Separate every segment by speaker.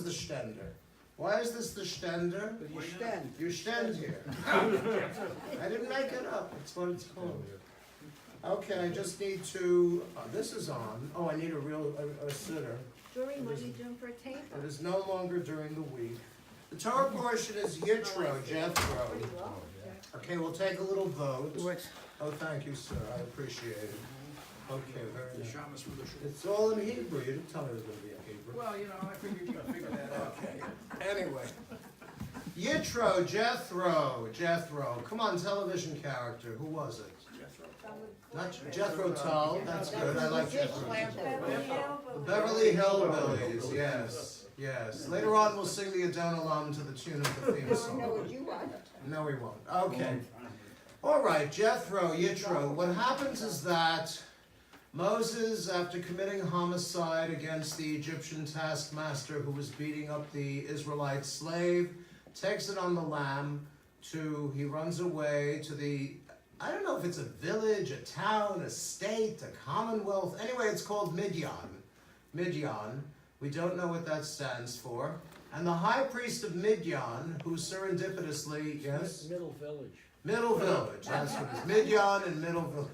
Speaker 1: the stender? Why is this the stender?
Speaker 2: You stand.
Speaker 1: You stand here. I didn't make it up. It's what it's called. Okay, I just need to, this is on. Oh, I need a sitter.
Speaker 3: Doreen, what are you doing for a table?
Speaker 1: It is no longer during the week. The Torah portion is Yitro, Jethro.
Speaker 3: Pretty well.
Speaker 1: Okay, we'll take a little vote.
Speaker 2: It works.
Speaker 1: Oh, thank you, sir. I appreciate it. Okay, very nice.
Speaker 4: Shamas with the shul.
Speaker 1: It's all in Hebrew. You didn't tell me it was going to be in Hebrew.
Speaker 4: Well, you know, I figured you could figure that out.
Speaker 1: Okay. Anyway. Yitro, Jethro. Come on, television character. Who was it? Not Jethro Tull. That's good. I like Jethro. The Beverly Hillbillies. Yes. Later on, we'll sing the Adon to the tune of the theme song. No, we won't. Okay. All right, Jethro, Yitro. What happens is that Moses, after committing homicide against the Egyptian taskmaster who was beating up the Israelite slave, takes it on the lam he runs away to the, I don't know if it's a village, a town, a state, a commonwealth. Anyway, it's called Midian. We don't know what that stands for. And the high priest of Midian, who serendipitously, yes?
Speaker 2: Middle village.
Speaker 1: Middle village, that's what it is. Midian and Middle Village.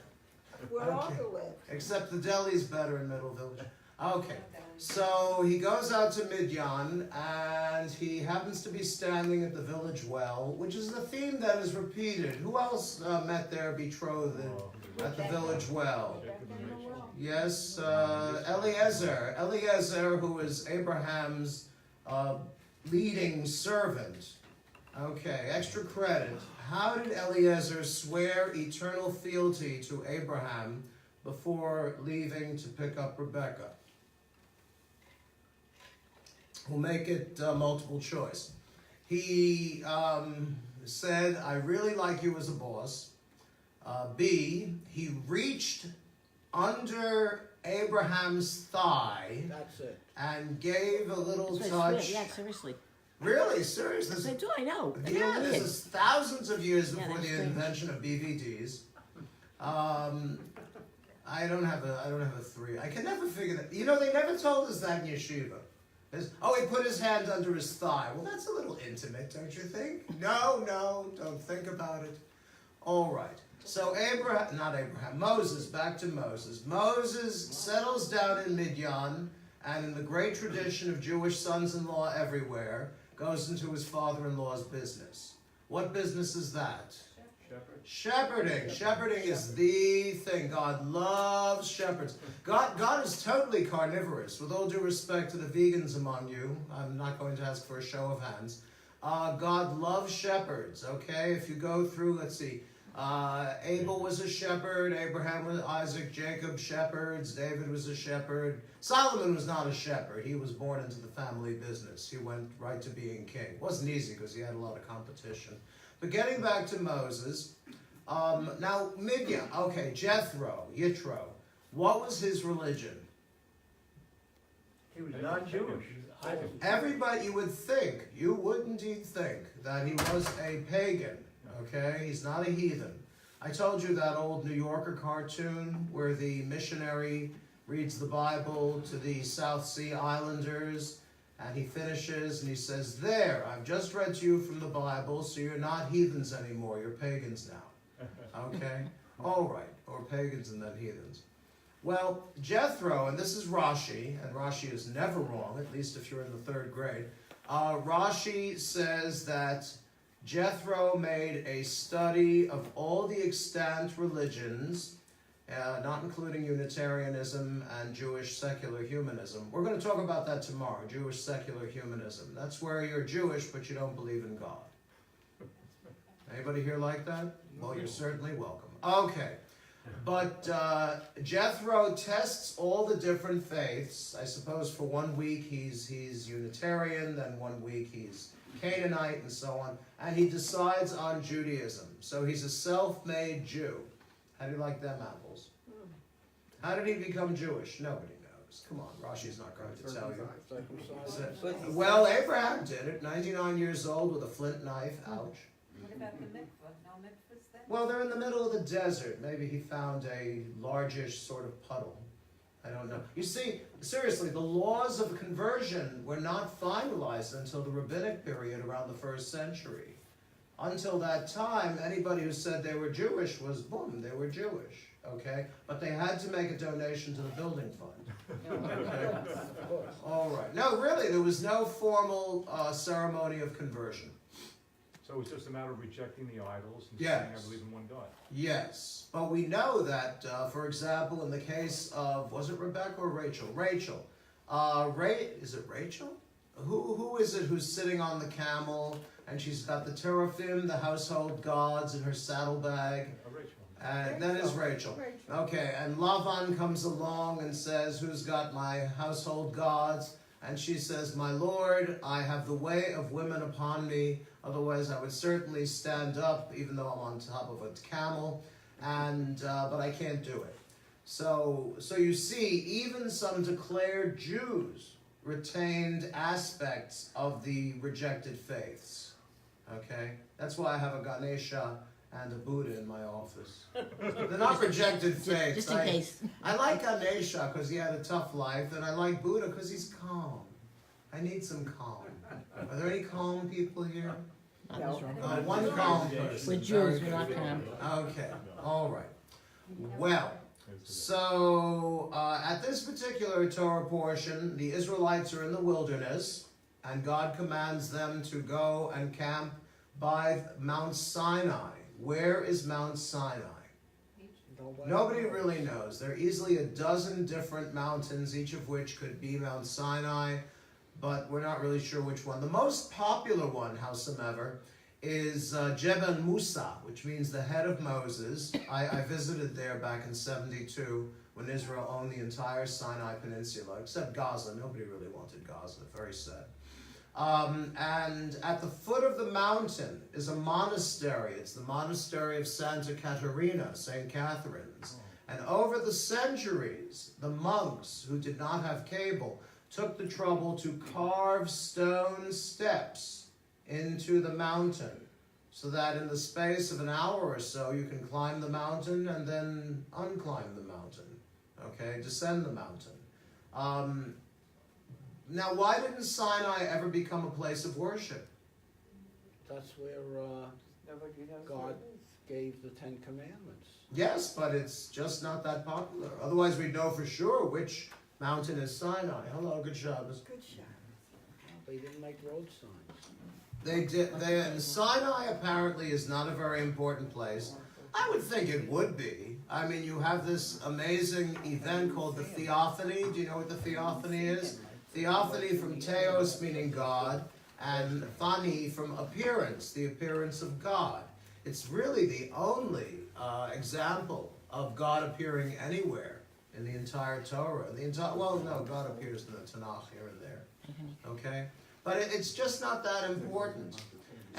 Speaker 3: Where all the live.
Speaker 1: Except the deli's better in Middle Village. Okay, so he goes out to Midian, and he happens to be standing at the village well, which is a theme that is repeated. Who else met their betrothed at the village well? Yes, Eliezer, who is Abraham's leading servant. Okay, extra credit. How did Eliezer swear eternal fealty to Abraham before leaving to pick up Rebekah? We'll make it multiple choice. He said, I really like you as a boss. B, he reached under Abraham's thigh.
Speaker 2: That's it.
Speaker 1: And gave a little
Speaker 5: That's
Speaker 1: touch.
Speaker 5: Yeah, seriously.
Speaker 1: Really? Seriously?
Speaker 5: I do, I know.
Speaker 1: Yeah, this is thousands of years
Speaker 5: Yeah,
Speaker 1: before
Speaker 5: that's
Speaker 1: the
Speaker 5: strange.
Speaker 1: invention of BVDs. I don't have a 3. I can never figure that. You know, they never told us that in yeshiva. He put his hand under his thigh. Well, that's a little intimate, don't you think? No, don't think about it. All right. So Moses, back to Moses. Moses settles down in Midian, and in the great tradition of Jewish sons-in-law everywhere, goes into his father-in-law's business. What business is that? Shepherding. Shepherding is the thing. God loves shepherds. God is totally carnivorous. With all due respect to the vegans among you, I'm not going to ask for a show of hands. God loves shepherds, okay? If you go through, let's see, Abel was a shepherd, Abraham was Isaac, Jacob, shepherds, David was a shepherd. Solomon was not a shepherd. He was born into the family business. He went right to being king. It wasn't easy because he had a lot of competition. But getting back to Moses, now Midian, okay, Jethro, Yitro, what was his religion?
Speaker 2: He was not Jewish.
Speaker 1: Everybody, you would indeed think that he was a pagan, okay? He's not a heathen. I told you that old New Yorker cartoon where the missionary reads the Bible to the South Sea Islanders, and he finishes and he says, there, I've just read to you from the Bible, so you're not heathens anymore, you're pagans now. Okay? All right, or pagans and then heathens. Well, Jethro, and this is Rashi, and Rashi is never wrong, at least if you're in the 3rd grade. Rashi says that Jethro made a study of all the extant religions, not including Unitarianism and Jewish secular humanism. We're going to talk about that tomorrow, Jewish secular humanism. That's where you're Jewish, but you don't believe in God. Anybody here like that? Well, you're certainly welcome. Okay. But Jethro tests all the different faiths. I suppose for 1 week he's Unitarian, then 1 week he's Canaanite, and so on. And he decides on Judaism. So he's a self-made Jew. How do you like them apples? How did he become Jewish? Nobody knows. Come on, Rashi's not going to tell you. Well, Abraham did it, 99 years old with a flint knife. Ouch.
Speaker 3: What about the mikvah? No mikvahs then?
Speaker 1: Well, they're in the middle of the desert. Maybe he found a largish sort of puddle. I don't know. You see, seriously, the laws of conversion were not finalized until the rabbinic period around the 1st century. Until that time, anybody who said they were Jewish was, boom, they were Jewish, okay? But they had to make a donation to the building fund. Okay?
Speaker 2: Of course.
Speaker 1: All right. No, really, there was no formal ceremony of conversion.
Speaker 5: So it's just a matter of rejecting the idols and
Speaker 1: Yes.
Speaker 5: saying, I believe in one God.
Speaker 1: Yes, but we know that, for example, in the case of, was it Rebecca or Rachel? Rachel. Is it Rachel? Who is it who's sitting on the camel, and she's got the teraphim, the household gods, in her saddlebag?
Speaker 5: Rachel.
Speaker 1: And that is Rachel. Okay, and Lavan comes along and says, who's got my household gods? And she says, my lord, I have the way of women upon me, otherwise I would certainly stand up, even though I'm on top of a camel, and but I can't do it. So you see, even some declared Jews retained aspects of the rejected faiths. Okay? That's why I have a Ganesha and a Buddha in my office. They're not rejected faiths.
Speaker 6: Just in case.
Speaker 1: I like Ganesha because he had a tough life, and I like Buddha because he's calm. I need some calm. Are there any calm people here?
Speaker 6: Not in this room.
Speaker 1: One calm person.
Speaker 6: We're Jews, we're not calm.
Speaker 1: Okay, all right. Well, so at this particular Torah portion, the Israelites are in the wilderness, and God commands them to go and camp by Mount Sinai. Where is Mount Sinai? Nobody really knows. There are easily a dozen different mountains, each of which could be Mount Sinai, but we're not really sure which one. The most popular one, howsoever, is Jebel Musa, which means the head of Moses. I visited there back in 72 when Israel owned the entire Sinai Peninsula, except Gaza. Nobody really wanted Gaza. Very sad. And at the foot of the mountain is a monastery. It's the monastery of Santa Caterina, St. Catherine's. And over the centuries, the monks who did not have cable took the trouble to carve stone steps into the mountain, so that in the space of an hour or so you can climb the mountain and then unclimb the mountain, okay, descend the mountain. Now, why didn't Sinai ever become a place of worship?
Speaker 2: That's where God gave the 10 Commandments.
Speaker 1: Yes, but it's just not that popular. Otherwise, we'd know for sure which mountain is Sinai. Hello, good Shabbos.
Speaker 3: Good shot.
Speaker 2: They didn't make road signs.
Speaker 1: They did. Sinai apparently is not a very important place. I would think it would be. I mean, you have this amazing event called the Theophany. Do you know what the Theophany is? Theophany from Theos, meaning God, and Phani from appearance, the appearance of God. It's really the only example of God appearing anywhere in the entire Torah. Well, no, God appears in the Tanakh here and there. Okay? But it's just not that important.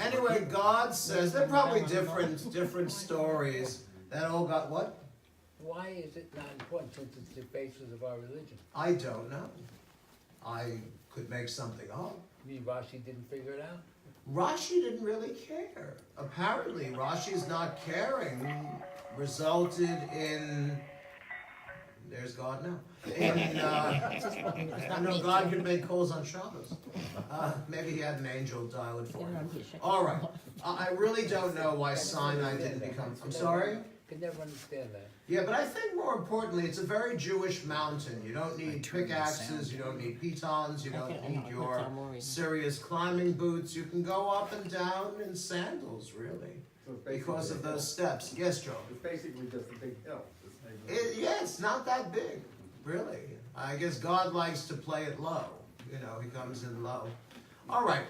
Speaker 1: Anyway, God says, there are probably different stories that all got what?
Speaker 2: Why is it not important since it's the basis of our religion?
Speaker 1: I don't know. I could make something up.
Speaker 2: You mean Rashi didn't figure it out?
Speaker 1: Rashi didn't really care. Apparently, Rashi's not caring resulted in... There's God now. I know God could make calls on Shabbos. Maybe he had an angel dial it for him. All right. I really don't know why Sinai didn't become... I'm sorry?
Speaker 2: Could never understand that.
Speaker 1: Yeah, but I think more importantly, it's a very Jewish mountain. You don't need pickaxes, you don't need pitons, you don't need your serious climbing boots. You can go up and down in sandals, really, because of those steps. Yes, Joe?
Speaker 4: It's basically just a big hill.
Speaker 1: Yeah, it's not that big, really. I guess God likes to play it low. You know, he comes in low. All right.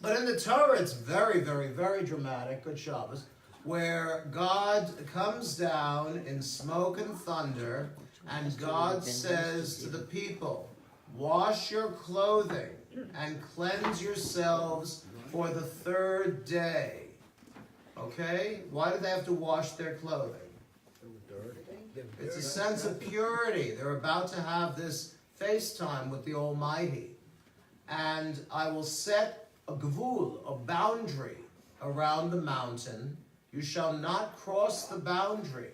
Speaker 1: But in the Torah, it's very, very, very dramatic. Good Shabbos. Where God comes down in smoke and thunder, and God says to the people, wash your clothing and cleanse yourselves for the third day. Okay? Why do they have to wash their clothing? It's a sense of purity. They're about to have this FaceTime with the Almighty. And I will set a gvul, a boundary, around the mountain. You shall not cross the boundary.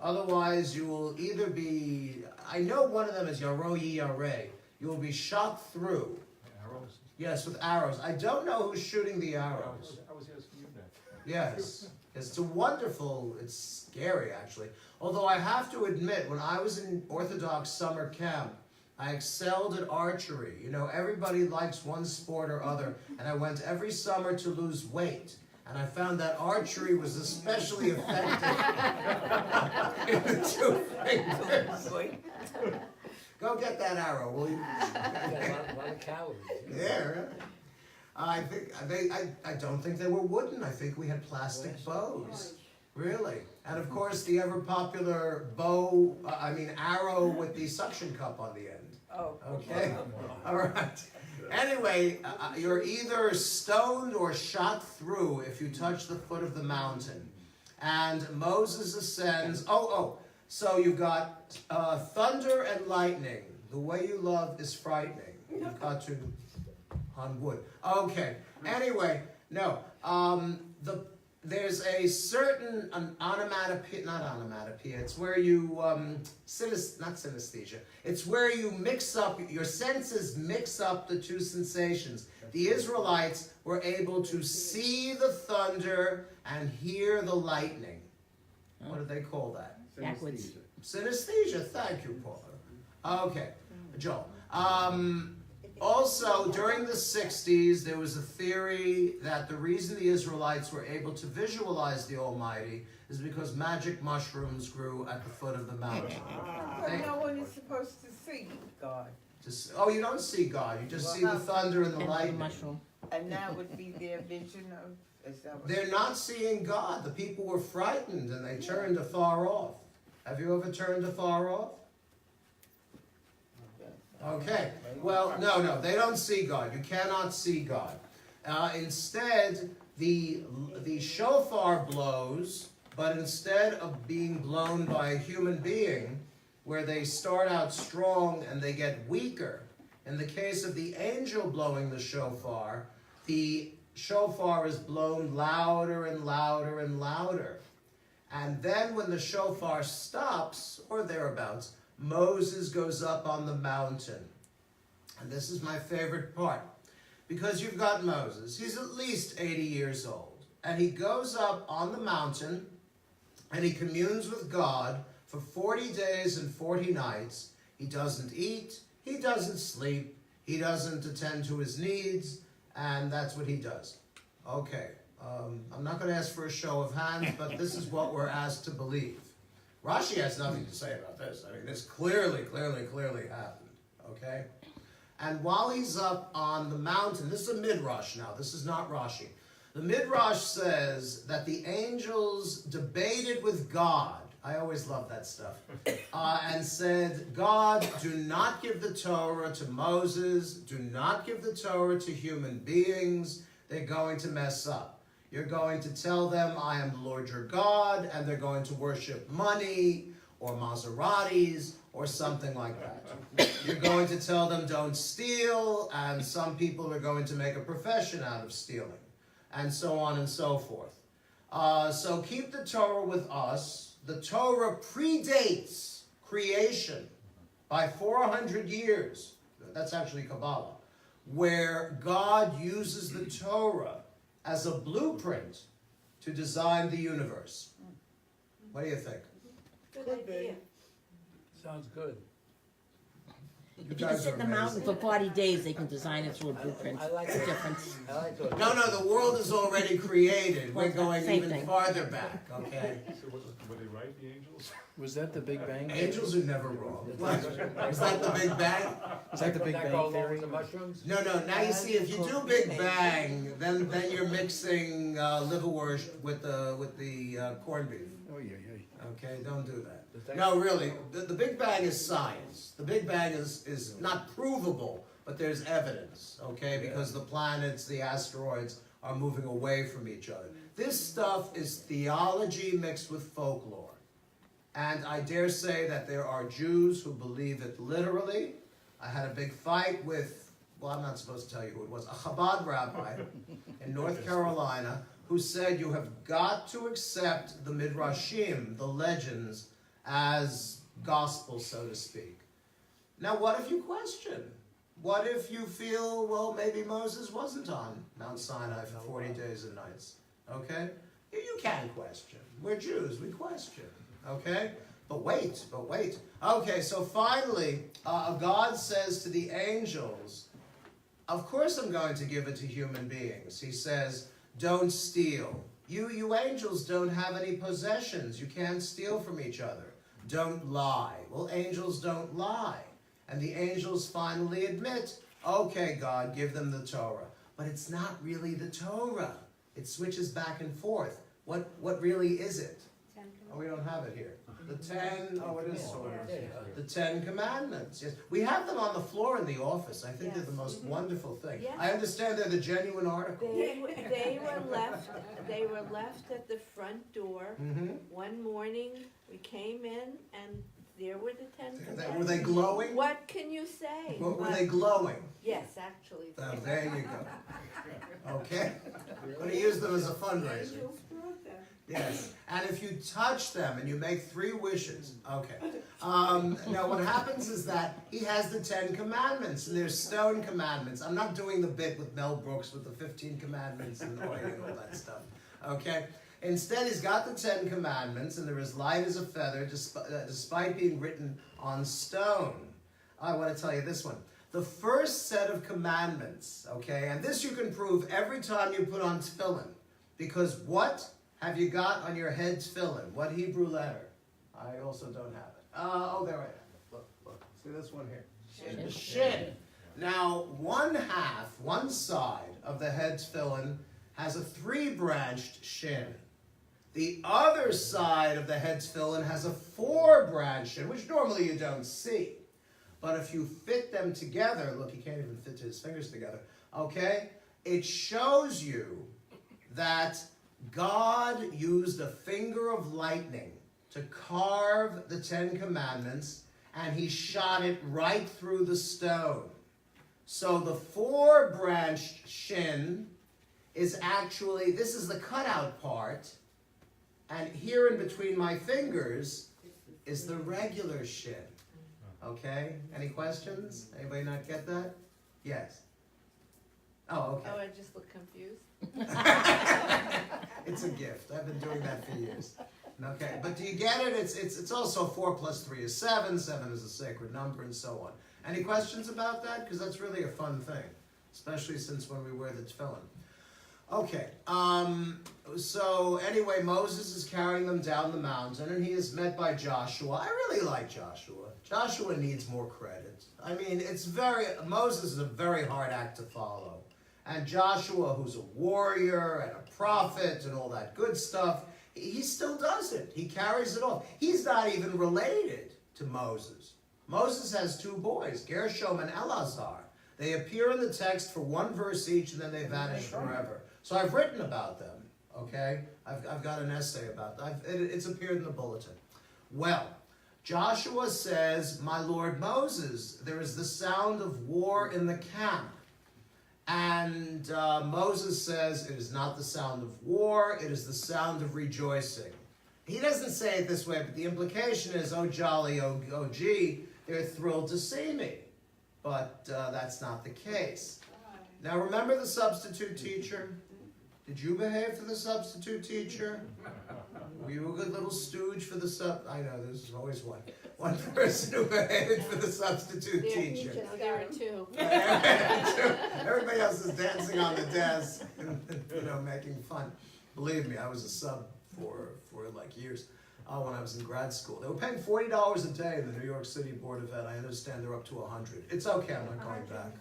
Speaker 1: Otherwise, you will either be, I know one of them is Yaro Yare. You will be shot through.
Speaker 5: Arrows?
Speaker 1: Yes, with arrows. I don't know who's shooting the arrows.
Speaker 5: I was asking you that.
Speaker 1: Yes. It's a wonderful, it's scary actually. Although I have to admit, when I was in Orthodox summer camp, I excelled at archery. You know, everybody likes one sport or other, and I went every summer to lose weight. And I found that archery was especially effective in the two fingers. Go get that arrow, will you?
Speaker 2: A lot of calories.
Speaker 1: Yeah, really. I don't think they were wooden. I think we had plastic bows. Really? And of course, the ever popular arrow with the suction cup on the end.
Speaker 3: Oh.
Speaker 1: Okay? All right. Anyway, you're either stoned or shot through if you touch the foot of the mountain. And Moses ascends. So you've got thunder and lightning. The way you love is frightening. You've got to on wood. Okay. Anyway, no. There's a certain onomatopoeia, not onomatopoeia. It's where you not synesthesia. It's where you mix up your senses, mix up the two sensations. The Israelites were able to see the thunder and hear the lightning. What do they call that?
Speaker 6: Backwards.
Speaker 1: Synesthesia. Thank you, Paula. Okay, Joel. Also, during the 60s, there was a theory that the reason the Israelites were able to visualize the Almighty is because magic mushrooms grew at the foot of the mountain.
Speaker 7: But no one is supposed to see God.
Speaker 1: You don't see God. You just see the thunder and the
Speaker 6: And the
Speaker 1: lightning.
Speaker 6: mushroom.
Speaker 7: And that would be their vision of, is that what?
Speaker 1: They're not seeing God. The people were frightened and they turned afar off. Have you ever turned afar off? Okay. Well, no, they don't see God. You cannot see God. Instead, the shofar blows, but instead of being blown by a human being, where they start out strong and they get weaker, in the case of the angel blowing the shofar is blown louder and louder and louder. And then when the shofar stops, or thereabouts, Moses goes up on the mountain. And this is my favorite part. Because you've got Moses. He's at least 80 years old. And he goes up on the mountain and he communes with God for 40 days and 40 nights. He doesn't eat. He doesn't sleep. He doesn't attend to his needs. And that's what he does. Okay. I'm not going to ask for a show of hands, but this is what we're asked to believe. Rashi has nothing to say about this. I mean, this clearly happened, okay? And while he's up on the mountain, this is a midrash now, this is not Rashi. The midrash says that the angels debated with God, I always love that stuff, and said, God, do not give the Torah to Moses, do not give the Torah to human beings, they're going to mess up. You're going to tell them, I am the Lord your God, and they're going to worship money, or Maseratis, or something like that. You're going to tell them, don't steal, and some people are going to make a profession out of stealing, and so on and so forth. So keep the Torah with us. The Torah predates creation by 400 years. That's actually Kabbalah, where God uses the Torah as a blueprint to design the universe. What do you think?
Speaker 3: Good idea.
Speaker 2: Sounds good.
Speaker 6: If you can sit in the mountain for 40 days, they can design it through a blueprint.
Speaker 2: I like
Speaker 6: It's
Speaker 2: it.
Speaker 6: different.
Speaker 2: I like those.
Speaker 1: No, the world is already created. We're going
Speaker 6: Same
Speaker 1: even
Speaker 6: thing.
Speaker 1: farther back, okay?
Speaker 5: So were they right, the angels?
Speaker 8: Was that the Big Bang?
Speaker 1: Angels are never wrong. What? Is that the Big Bang?
Speaker 8: Is that the Big
Speaker 2: That
Speaker 8: Bang
Speaker 2: go along
Speaker 8: Theory?
Speaker 2: with the mushrooms?
Speaker 1: No, now you see, if you do Big Bang, then you're mixing liverwurst with the corned beef.
Speaker 8: Oh, yeah.
Speaker 1: Okay, don't do that. No, really, the Big Bang is science. The Big Bang is not provable, but there's evidence, okay? Because the planets, the asteroids are moving away from each other. This stuff is theology mixed with folklore. And I dare say that there are Jews who believe it literally. I had a big fight with, well, I'm not supposed to tell you who it was, a Chabad rabbi in North Carolina who said you have got to accept the midrashim, the legends, as gospel, so to speak. Now, what if you question? What if you feel, well, maybe Moses wasn't on Mount Sinai for 40 days and nights? Okay? You can question. We're Jews, we question. Okay? But wait. Okay, so finally, God says to the angels, of course I'm going to give it to human beings. He says, don't steal. You angels don't have any possessions. You can't steal from each other. Don't lie. Well, angels don't lie. And the angels finally admit, okay, God, give them the Torah. But it's not really the Torah. It switches back and forth. What really is it? Oh, we don't have it here. The 10, oh, it is sort of. The 10 Commandments, yes. We have them on the floor in the office. I think they're the most wonderful thing.
Speaker 3: Yes.
Speaker 1: I understand they're the genuine article.
Speaker 3: They were left at the front door. One morning, we came in and there were the 10 Commandments.
Speaker 1: Were they glowing?
Speaker 3: What can you say?
Speaker 1: Were they glowing?
Speaker 3: Yes, actually.
Speaker 1: Oh, there you go. Okay. I'm going to use them as a fundraiser.
Speaker 3: Angels brought them.
Speaker 1: Yes. And if you touch them and you make 3 wishes, okay. Now what happens is that he has the 10 Commandments, and there's stone commandments. I'm not doing the bit with Mel Brooks with the 15 Commandments and oil and all that stuff. Okay. Instead, he's got the 10 Commandments, and they're as light as a feather, despite being written on stone. I want to tell you this one. The first set of commandments, okay, and this you can prove every time you put on tefillin, because what have you got on your head tefillin? What Hebrew letter? I also don't have it. Oh, there I am. Look. See this one here? Shin. Shin. Now, one side of the head tefillin has a 3-branched shin. The other side of the head tefillin has a 4-branched shin, which normally you don't see. But if you fit them together, look, he can't even fit his fingers together, okay? It shows you that God used a finger of lightning to carve the 10 Commandments, and he shot it right through the stone. So the 4-branched shin is actually, this is the cutout part, and here in between my fingers is the regular shin. Okay? Any questions? Anybody not get that? Yes. Oh, okay.
Speaker 3: Oh, I just look confused.
Speaker 1: It's a gift. I've been doing that for years. Okay, but do you get it? It's also 4 plus 3 is 7. 7 is a sacred number, and so on. Any questions about that? Because that's really a fun thing, especially since when we wear the tefillin. Okay, so anyway, Moses is carrying them down the mountain, and he is met by Joshua. I really like Joshua. Joshua needs more credit. I mean, Moses is a very hard act to follow. And Joshua, who's a warrior and a prophet and all that good stuff, he still does it. He carries it off. He's not even related to Moses. Moses has 2 boys, Gershom and Eleazar. They appear in the text for 1 verse each, and then they vanish forever. So I've written about them, okay? I've got an essay about that. It's appeared in the bulletin. Well, Joshua says, my Lord Moses, there is the sound of war in the camp. And Moses says, it is not the sound of war, it is the sound of rejoicing. He doesn't say it this way, but the implication is, oh jolly, oh gee, they're thrilled to see me. But that's not the case. Now remember the substitute teacher? Did you behave for the substitute teacher? Were you a good little stooge for the I know, there's always one person who behaved for the substitute teacher.
Speaker 3: Oh, there are 2.
Speaker 1: Everybody else is dancing on the desk and making fun. Believe me, I was a sub for like years. When I was in grad school. They were paying $40 a day in the New York City Board of Ed. I understand they're up to 100. It's okay, I'm not going back.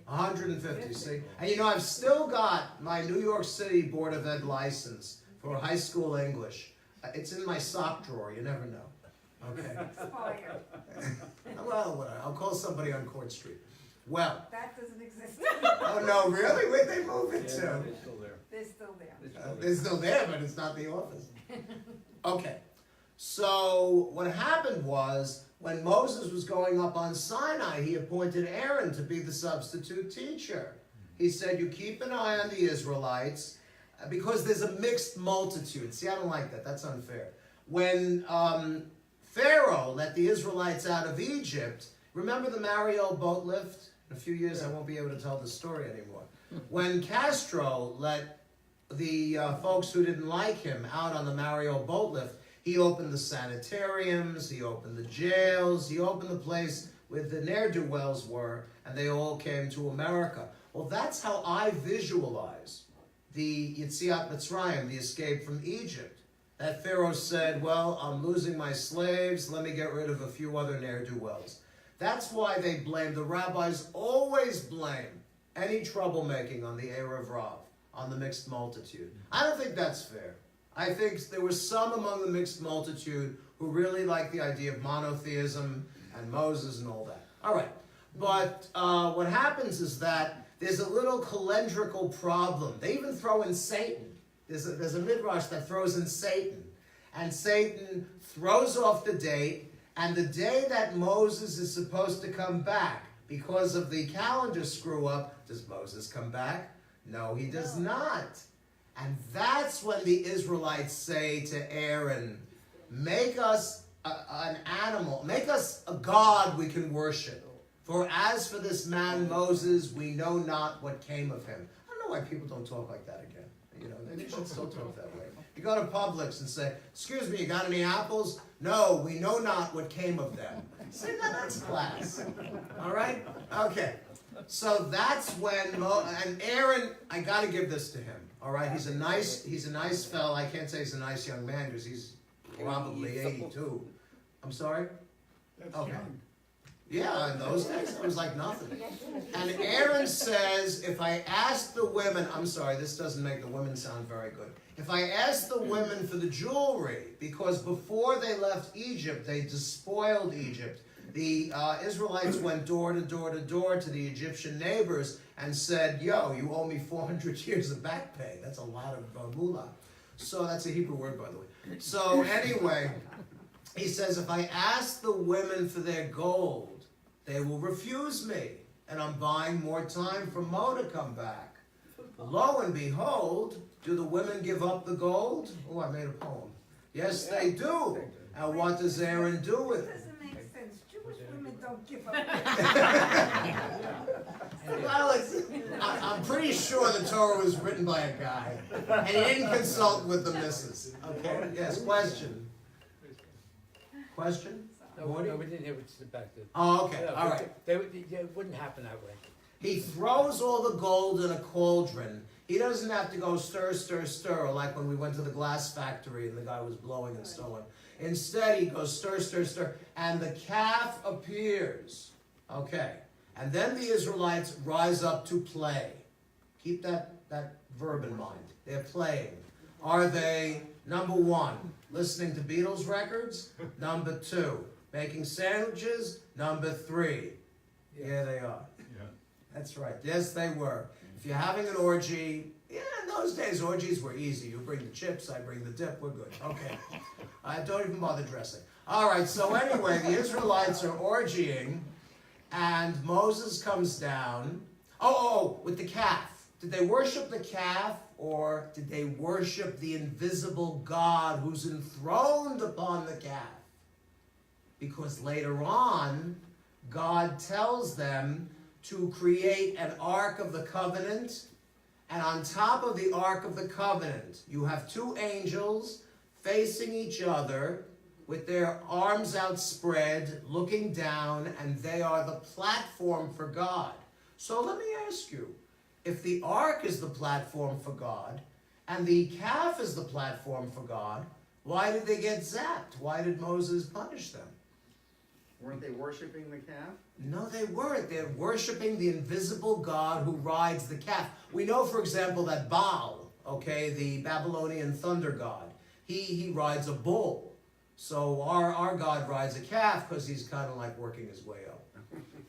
Speaker 1: 150, see? And I've still got my New York City Board of Ed license for high school English. It's in my sock drawer, you never know. Okay. Well, whatever. I'll call somebody on Court Street. Well.
Speaker 3: That doesn't exist.
Speaker 1: Oh no, really? Where'd they move it to?
Speaker 5: They're still there.
Speaker 3: They're still there.
Speaker 1: They're still there, but it's not the office. Okay. So what happened was, when Moses was going up on Sinai, he appointed Aaron to be the substitute teacher. He said, you keep an eye on the Israelites, because there's a mixed multitude. See, I don't like that. That's unfair. When Pharaoh let the Israelites out of Egypt. Remember the Mariel boat lift? In a few years I won't be able to tell this story anymore. When Castro let the folks who didn't like him out on the Mariel boat lift, he opened the sanitariums, he opened the jails, he opened the place where the ne'er-do-wells were, and they all came to America. Well, that's how I visualize the Yetziat Mitzrayim, the escape from Egypt. That Pharaoh said, well, I'm losing my slaves, let me get rid of a few other ne'er-do-wells. That's why they blame, the rabbis always blame any troublemaking on the Erev Rav, on the mixed multitude. I don't think that's fair. I think there were some among the mixed multitude who really liked the idea of monotheism and Moses and all that. All right, but what happens is that there's a little calendrical problem. They even throw in Satan. There's a midrash that throws in Satan. And Satan throws off the date, and the day that Moses is supposed to come back, because of the calendar screw-up, does Moses come back? No, he does not. And that's when the Israelites say to Aaron, make us an animal, make us a god we can worship. For as for this man Moses, we know not what came of him. I don't know why people don't talk like that again. You know, they should still talk that way. You go to Publix and say, excuse me, you got any apples? No, we know not what came of them. See, that's class. All right? Okay. So that's when and Aaron, I got to give this to him. All right? He's a nice fella. I can't say he's a nice young man because he's probably 82. I'm sorry?
Speaker 4: That's
Speaker 1: Okay.
Speaker 4: young.
Speaker 1: Yeah, in those days, it was like nothing. And Aaron says, if I ask the women, I'm sorry, this doesn't make the women sound very good. If I ask the women for the jewelry, because before they left Egypt, they despoiled Egypt. The Israelites went door to door to door to the Egyptian neighbors and said, yo, you owe me 400 years of back pay. That's a lot of moolah. So that's a Hebrew word, by the way. So anyway, he says, if I ask the women for their gold, they will refuse me, and I'm buying more time for Mo to come back. Lo and behold, do the women give up the gold? Oh, I made a poem. Yes, they do. And what does Aaron do with it?
Speaker 7: Doesn't make sense. Jewish women don't give up.
Speaker 1: Well, I'm pretty sure the Torah was written by a guy, and he didn't consult with the missus. Okay? Yes, question. Question?
Speaker 2: No, we didn't hear what's back there.
Speaker 1: Oh, okay. All right.
Speaker 2: It wouldn't happen that way.
Speaker 1: He throws all the gold in a cauldron. He doesn't have to go stir, stir, stir, like when we went to the glass factory and the guy was blowing and so on. Instead, he goes stir, stir, stir, and the calf appears. Okay. And then the Israelites rise up to play. Keep that verb in mind. They're playing. Are they, number one, listening to Beatles records? Number two, making sandwiches? Number three. Yeah, they are.
Speaker 5: Yeah.
Speaker 1: That's right. Yes, they were. If you're having an orgy, yeah, in those days, orgies were easy. You bring the chips, I bring the dip, we're good. Okay. I don't even bother dressing. All right, so anyway, the Israelites are orgying, and Moses comes down. With the calf. Did they worship the calf, or did they worship the invisible God who's enthroned upon the calf? Because later on, God tells them to create an Ark of the Covenant, and on top of the Ark of the Covenant, you have two angels facing each other with their arms outspread, looking down, and they are the platform for God. So let me ask you, if the Ark is the platform for God, and the calf is the platform for God, why did they get zapped? Why did Moses punish them?
Speaker 4: Weren't they worshiping the calf?
Speaker 1: No, they weren't. They're worshiping the invisible God who rides the calf. We know, for example, that Baal, okay, the Babylonian thunder god, he rides a bull. So our God rides a calf because he's kind of like working his way up.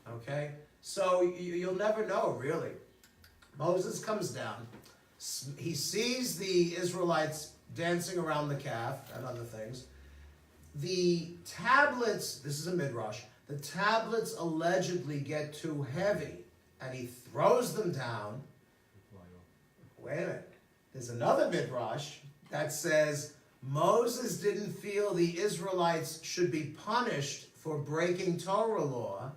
Speaker 1: Okay? So you'll never know, really. Moses comes down. He sees the Israelites dancing around the calf and other things. The tablets, this is a midrash, the tablets allegedly get too heavy, and he throws them down. Wait a minute. There's another midrash that says Moses didn't feel the Israelites should be punished for breaking Torah law,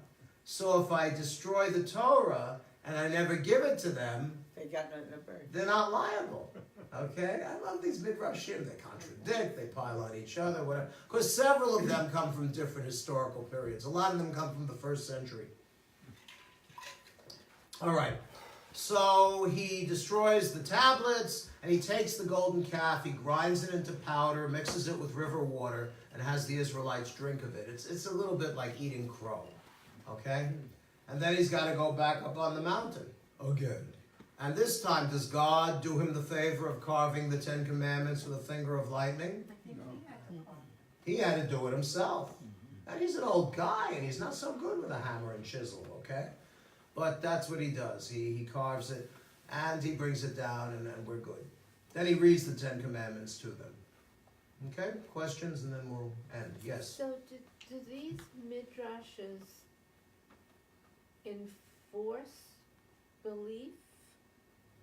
Speaker 1: so if I destroy the Torah and I never give it to them,
Speaker 7: They got nothing to burn.
Speaker 1: they're not liable. Okay? I love these midrashim. They contradict, they pile on each other, whatever. Because several of them come from different historical periods. A lot of them come from the 1st century. All right. So he destroys the tablets, and he takes the golden calf, he grinds it into powder, mixes it with river water, and has the Israelites drink of it. It's a little bit like eating crow. Okay? And then he's got to go back up on the mountain again. And this time, does God do him the favor of carving the 10 Commandments with a finger of lightning? He had to do it himself. And he's an old guy, and he's not so good with a hammer and chisel, okay? But that's what he does. He carves it, and he brings it down, and we're good. Then he reads the 10 Commandments to them. Okay? Questions, and then we'll end. Yes?
Speaker 3: So do these midrashes enforce belief?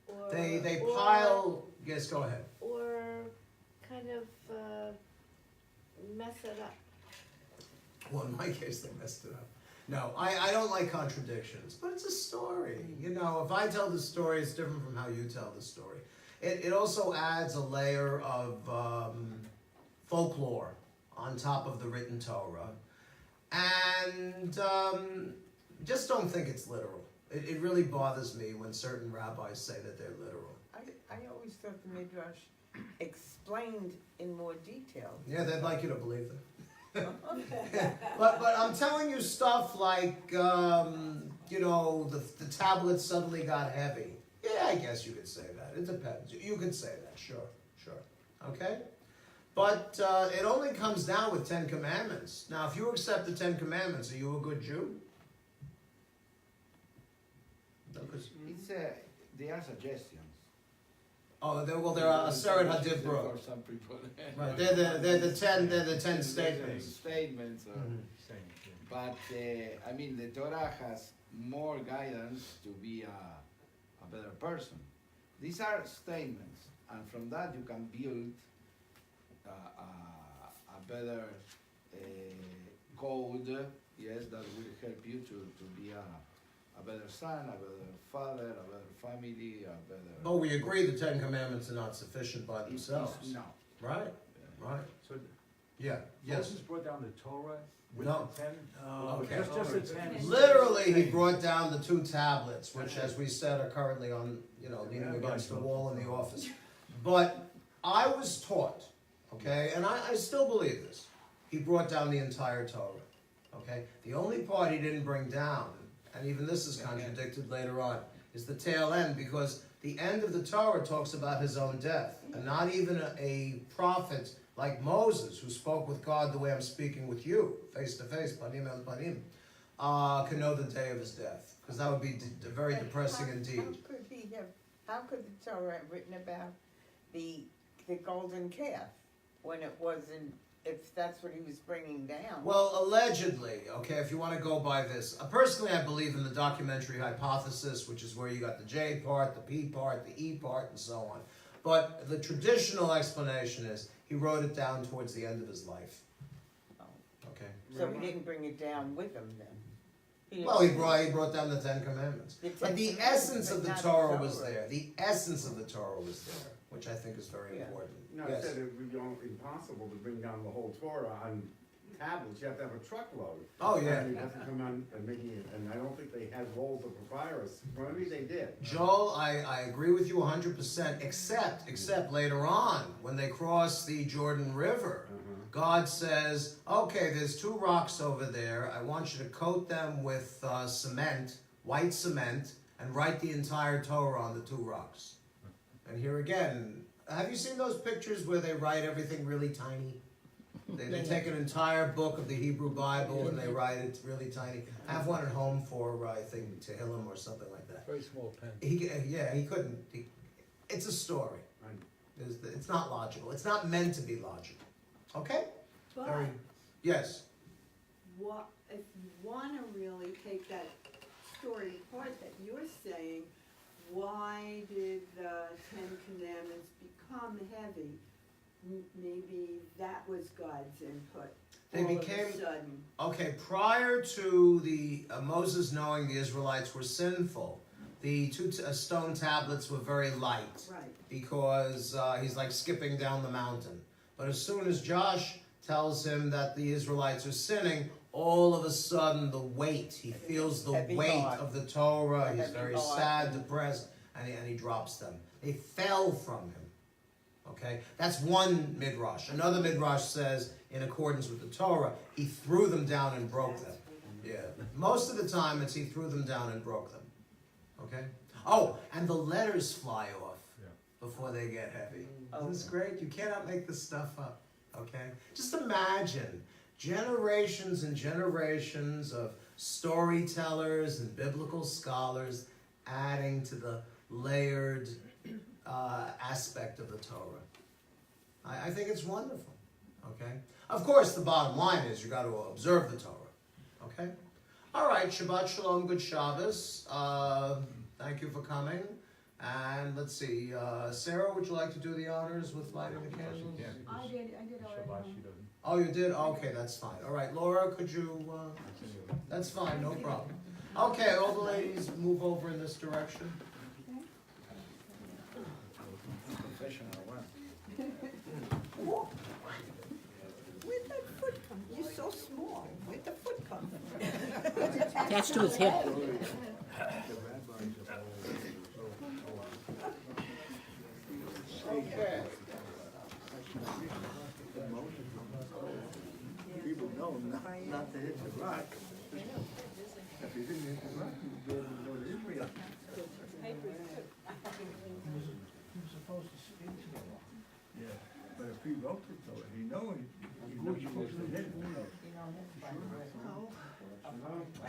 Speaker 3: Or,
Speaker 1: They
Speaker 3: or-
Speaker 1: pile... Yes, go ahead.
Speaker 3: Or kind of mess it up?
Speaker 1: Well, in my case, they messed it up. No, I don't like contradictions, but it's a story. You know, if I tell the story, it's different from how you tell the story. It also adds a layer of folklore on top of the written Torah. And just don't think it's literal. It really bothers me when certain rabbis say that they're literal.
Speaker 7: I always thought the Midrash explained in more detail.
Speaker 1: Yeah, they'd like you to believe them. But I'm telling you stuff like, you know, the tablets suddenly got heavy. Yeah, I guess you could say that. It depends. You could say that, sure. Okay? But it only comes down with 10 Commandments. Now, if you accept the 10 Commandments, are you a good Jew? No, 'cause-
Speaker 8: They are suggestions.
Speaker 1: oh, there are Aseret Hadib
Speaker 8: For
Speaker 1: Bro.
Speaker 8: some people.
Speaker 1: Right, they're the 10 statements.
Speaker 8: Statements.
Speaker 5: Same, yeah.
Speaker 8: But I mean, the Torah has more guidance to be a better person. These are statements, and from that you can build a better code. Yes, that will help you to be a better son, a better father, a better family, a better.
Speaker 1: Oh, we agree the 10 Commandments are not sufficient by themselves.
Speaker 8: No.
Speaker 1: Right?
Speaker 5: So
Speaker 1: Yeah, yes.
Speaker 5: Moses brought down the Torah with
Speaker 1: No.
Speaker 5: the 10?
Speaker 1: Okay.
Speaker 5: Just the 10.
Speaker 1: Literally, he brought down the 2 tablets, which, as we said, are currently on, leaning against the wall in the office. But I was taught, okay, and I still believe this, he brought down the entire Torah, okay? The only part he didn't bring down, and even this is contradicted later on, is the tail end, because the end of the Torah talks about his own death, and not even a prophet like Moses, who spoke with God the way I'm speaking with you, face to face, panim el panim, can know the day of his death, because that would be very depressing indeed.
Speaker 7: How could the Torah have written about the golden calf when it wasn't, if that's what he was bringing down?
Speaker 1: Well, allegedly, okay, if you want to go by this. Personally, I believe in the documentary hypothesis, which is where you got the J part, the P part, the E part, and so on. But the traditional explanation is he wrote it down towards the end of his life.
Speaker 7: Oh.
Speaker 1: Okay.
Speaker 7: So he didn't bring it down with him then?
Speaker 1: Well, he brought down the 10 Commandments.
Speaker 7: The 10
Speaker 1: But the
Speaker 7: Commandments,
Speaker 1: essence
Speaker 7: but
Speaker 1: of the
Speaker 7: not the
Speaker 1: Torah was
Speaker 7: Torah.
Speaker 1: there. The essence of the Torah was there, which I think is very
Speaker 7: Yeah.
Speaker 1: important.
Speaker 4: No, I said it would be impossible to bring down the whole Torah on tablets. You have to have a truckload.
Speaker 1: Oh, yeah.
Speaker 4: And you have to come on and making it, and I don't think they had rolls of papyrus. Well, maybe they did.
Speaker 1: Joel, I agree with you 100%, except later on, when they cross the Jordan River, God says, okay, there's 2 rocks over there. I want you to coat them with cement, white cement, and write the entire Torah on the 2 rocks. And here again, have you seen those pictures where they write everything really tiny? They take an entire book of the Hebrew Bible and they write it really tiny. I have one at home for, I think, Tehillim or something like that.
Speaker 2: Very small pen.
Speaker 1: He couldn't. It's a story. It's not logical. It's not meant to be logical. Okay?
Speaker 9: But
Speaker 1: Yes.
Speaker 9: if you want to really take that story apart that you're saying, why did the 10 Commandments become heavy? maybe that was God's input.
Speaker 1: They
Speaker 9: all of a
Speaker 1: became-
Speaker 9: sudden.
Speaker 1: Okay, prior to the Moses knowing the Israelites were sinful, the two stone tablets were very light
Speaker 9: Right.
Speaker 1: because he's like skipping down the mountain. But as soon as Josh tells him that the Israelites are sinning, all of a sudden the weight, he feels the
Speaker 7: Heavy
Speaker 1: weight
Speaker 7: heart.
Speaker 1: of the Torah, he's
Speaker 7: Heavy
Speaker 1: very
Speaker 7: heart.
Speaker 1: sad, depressed, and he drops them. They fell from him. Okay, that's one midrash. Another midrash says, in accordance with the Torah, he threw them down and broke them. Yeah, most of the time it's he threw them down and broke them. Okay. Oh, and the letters fly off before they get heavy. Isn't this great? You cannot make this stuff up. Okay. Just imagine generations and generations of storytellers and biblical scholars adding to the layered aspect of the Torah. I think it's wonderful. Okay? Of course, the bottom line is you got to observe the Torah. Okay? All right, Shabbat Shalom, good Shabbos. Thank you for coming. And let's see, Sarah, would you like to do the honors with lighting the candles?
Speaker 9: I did
Speaker 5: Shabbat,
Speaker 9: already.
Speaker 5: she doesn't.
Speaker 1: Oh, you did? Okay, that's fine. All right, Laura, could you, that's fine, no problem. Okay, all the ladies move over in this direction.
Speaker 8: Professional one.
Speaker 3: Where'd that foot come? You're so small. Where'd the foot come from?
Speaker 6: Attached to his hip.
Speaker 1: Okay.
Speaker 4: People know not to hit the rock. If you didn't hit the rock, you'd be able to go to Israel. Yeah, but if he wrote it, though, he knows you're supposed to hit it. I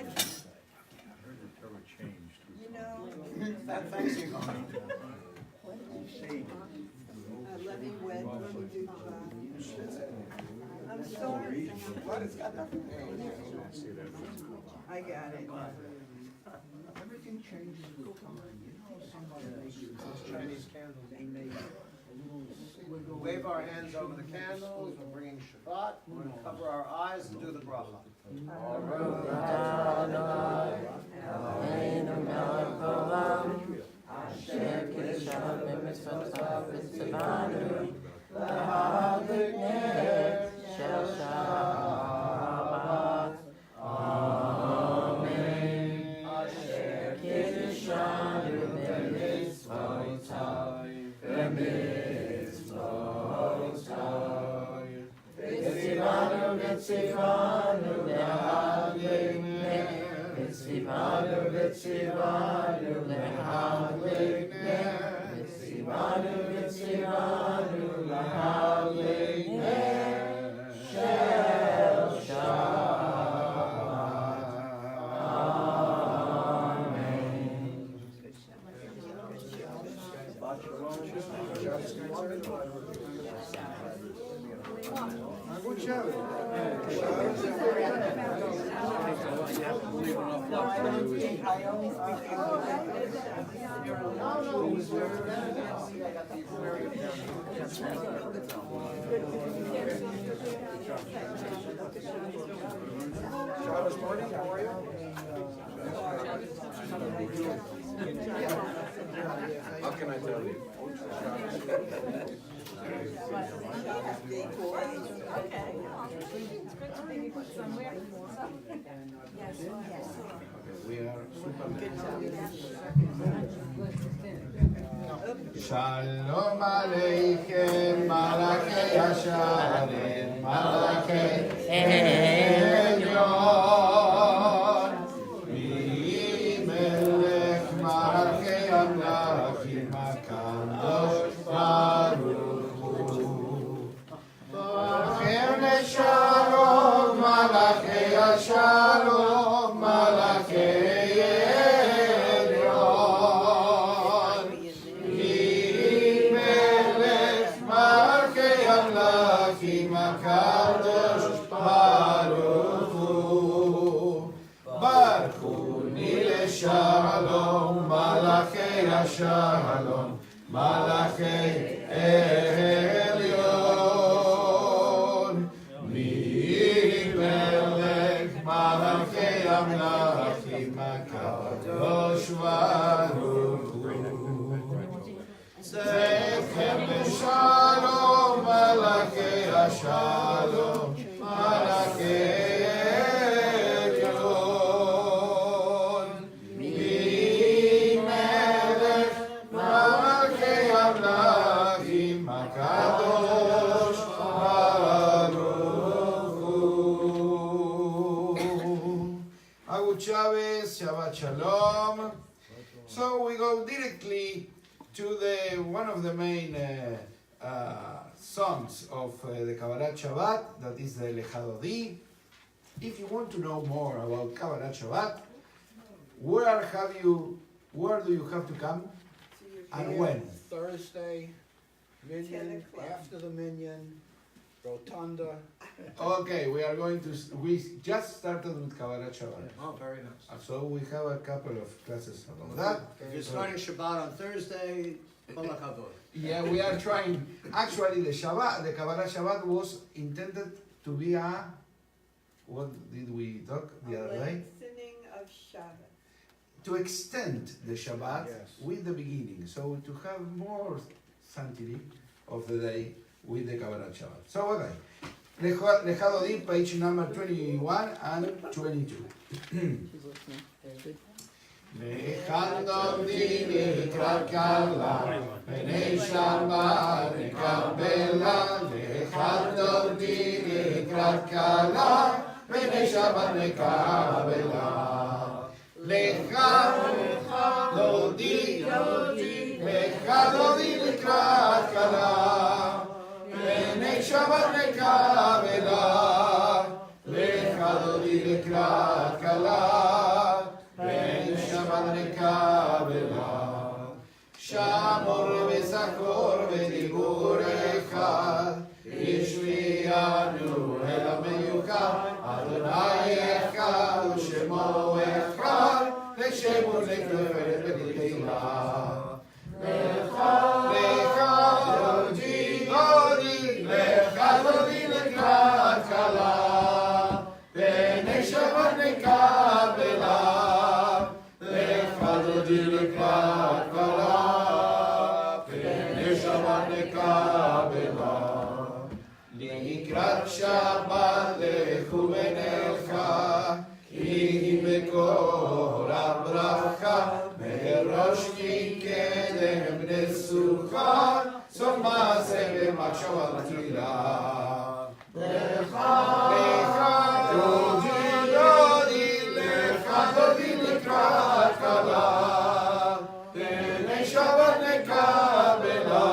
Speaker 4: heard the Torah changed.
Speaker 9: You know,
Speaker 1: Thanks, you guys.
Speaker 9: let me wed, let me do I'm sorry. I got it.
Speaker 10: Everything changes with time. You know, somebody makes
Speaker 1: Chinese candles. Wave our hands over the candles. We're bringing Shabbat. We're going to cover our eyes and do the bracha.
Speaker 4: How can I tell you? We are Shalom Aleichem, Malachei Hasharim, Malachei Elyon, Melech Malachei Amlachim, HaKadosh Baruch Hu. Malachei Shalom, Malachei Hashalom, Malachei HaKadosh Baruch Hu, Baruchuni leShalom, Malachei HaShalom, Malachei Elyon.
Speaker 8: Shalom, Malachei Elyon, Melech Malachei Amlachim, HaKadosh Baruch Hu. Agu Chavez, Shabbat Shalom. So we go directly to one of the main songs of the Kabbalat Shabbat, that is the Lechadodi. If you want to know more about Kabbalat Shabbat, where do you have to come and when?
Speaker 10: Thursday, Minion,
Speaker 9: 10 o'clock.
Speaker 10: after the Minion, Rotunda.
Speaker 8: Okay, we just started with Kabbalat Shabbat.
Speaker 10: Oh, very nice.
Speaker 8: So we have a couple of classes about that.
Speaker 10: If you're starting Shabbat on Thursday, Kol HaKavod.
Speaker 8: Yeah, we are trying. Actually, the Kabbalah Shabbat was intended to be what did we talk the other day?
Speaker 9: Lengthening of Shabbat.
Speaker 8: To extend the Shabbat
Speaker 10: Yes.
Speaker 8: with the beginning, so to have more sanctity of the day with the Kabbalah Shabbat. So, okay. Lechadodi, page number 21 and 22. Lechadodi לקראת קלה, פני שבת נקבלה. לechadodi לקראת קלה, פני שבת נקבלה. לechadodi לקראת קלה, פני שבת נקבלה. לechadodi לקראת קלה, פני שבת נקבלה. שמור וזכור ודיבור אחד, השמיענו אל המיוחד. אדוני אחד ושמו אחד, ושמו לכברת ולתהילה. לechadodi לקראת קלה, פני שבת נקבלה. לechadodi לקראת קלה, פני שבת נקבלה. לקראת שבת לכו ונלכה, כי מקור הברכה, מראש כי קדם נסוכה, סוף מעשה במחשבה תחילה. לechadodi לקראת קלה, פני שבת נקבלה.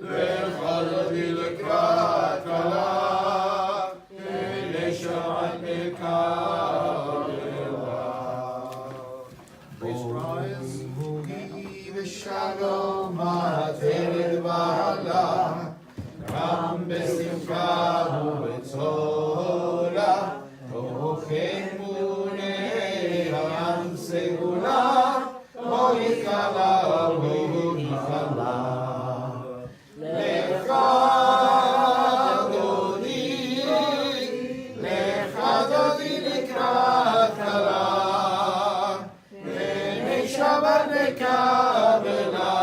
Speaker 8: לechadodi לקראת קלה, פני שבת נקבלה.
Speaker 1: Please rise.
Speaker 8: יהי בשלום עטרת בעלה, גם בשמחה ובצולה, תוכן מוני ים סגולה, בו יכלה ובו יכלה. לechadodi לקראת קלה, פני שבת נקבלה.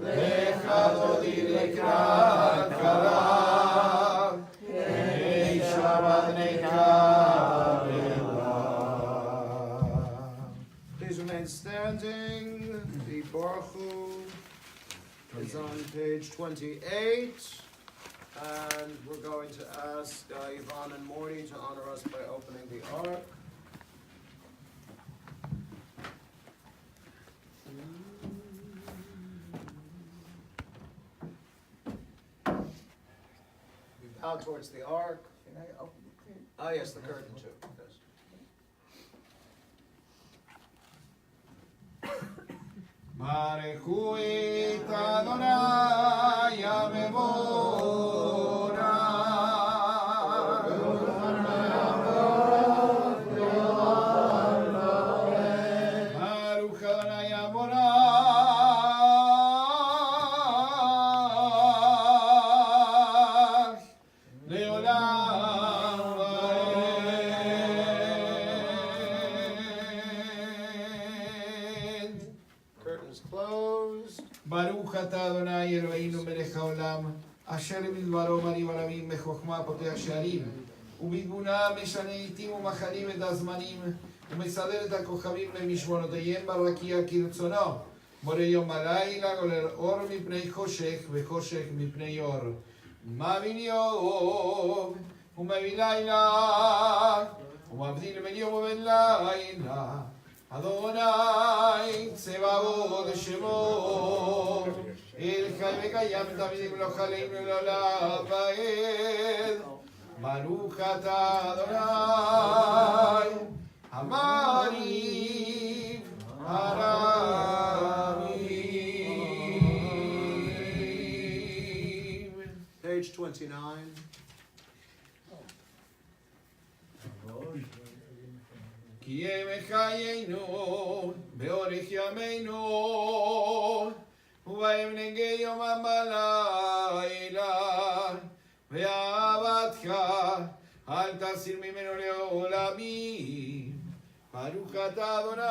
Speaker 8: lechadodi לקראת קלה, פני שבת נקבלה.
Speaker 1: Please remain standing. The Baruch Hu is on page 28. And we're going to ask Yvonne and Morty to honor us by opening the ark. We bow towards the ark.
Speaker 7: Should I open the curtain?
Speaker 1: Ah, yes, the curtain too. Yes.
Speaker 8: ברכו את אדוני המבורא. ברוך אדוני המבורך לעולם ועד.
Speaker 1: Curtains closed.
Speaker 8: ברוך אתה אדוני אלוהינו מלך העולם, אשר בדברו מרים עולמים בחוכמה פותח שערים, ובתבונה משנה עיתים ומחנים את הזמנים, ומסדר את הכוכבים למשמורותיהם ברקיע כרצונו. בורא יום הלילה גולל אור מפני חושך וחושך מפני אור. מביא יום ומביא לילה, ומבדיל בין יום ובין לילה. אדוני צבאות שמו, אל חי וקיים תמיד לא חלים לעולם ועד. ברוך אתה אדוני המריב הרמים.
Speaker 1: Page 29.
Speaker 8: כי ימי חיינו באורך ימינו, ובהם נגי יומם בלילה, ואהבתך אל תסיר ממנו לעולמים. ברוך אתה אדוני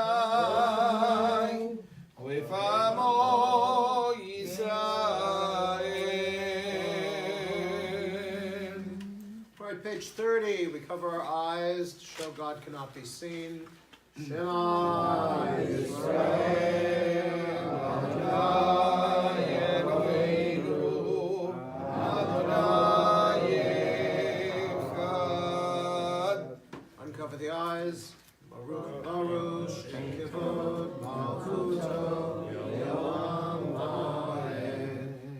Speaker 8: אוהב עמו ישראל.
Speaker 1: All right, page 30, we cover our eyes to show God cannot be seen. Shema Yisrael, Adonai Eloheinu, Adonai Echad. Uncover the eyes. Baruch Baruch Shem Kivod Malchuto Yoam Va'ed.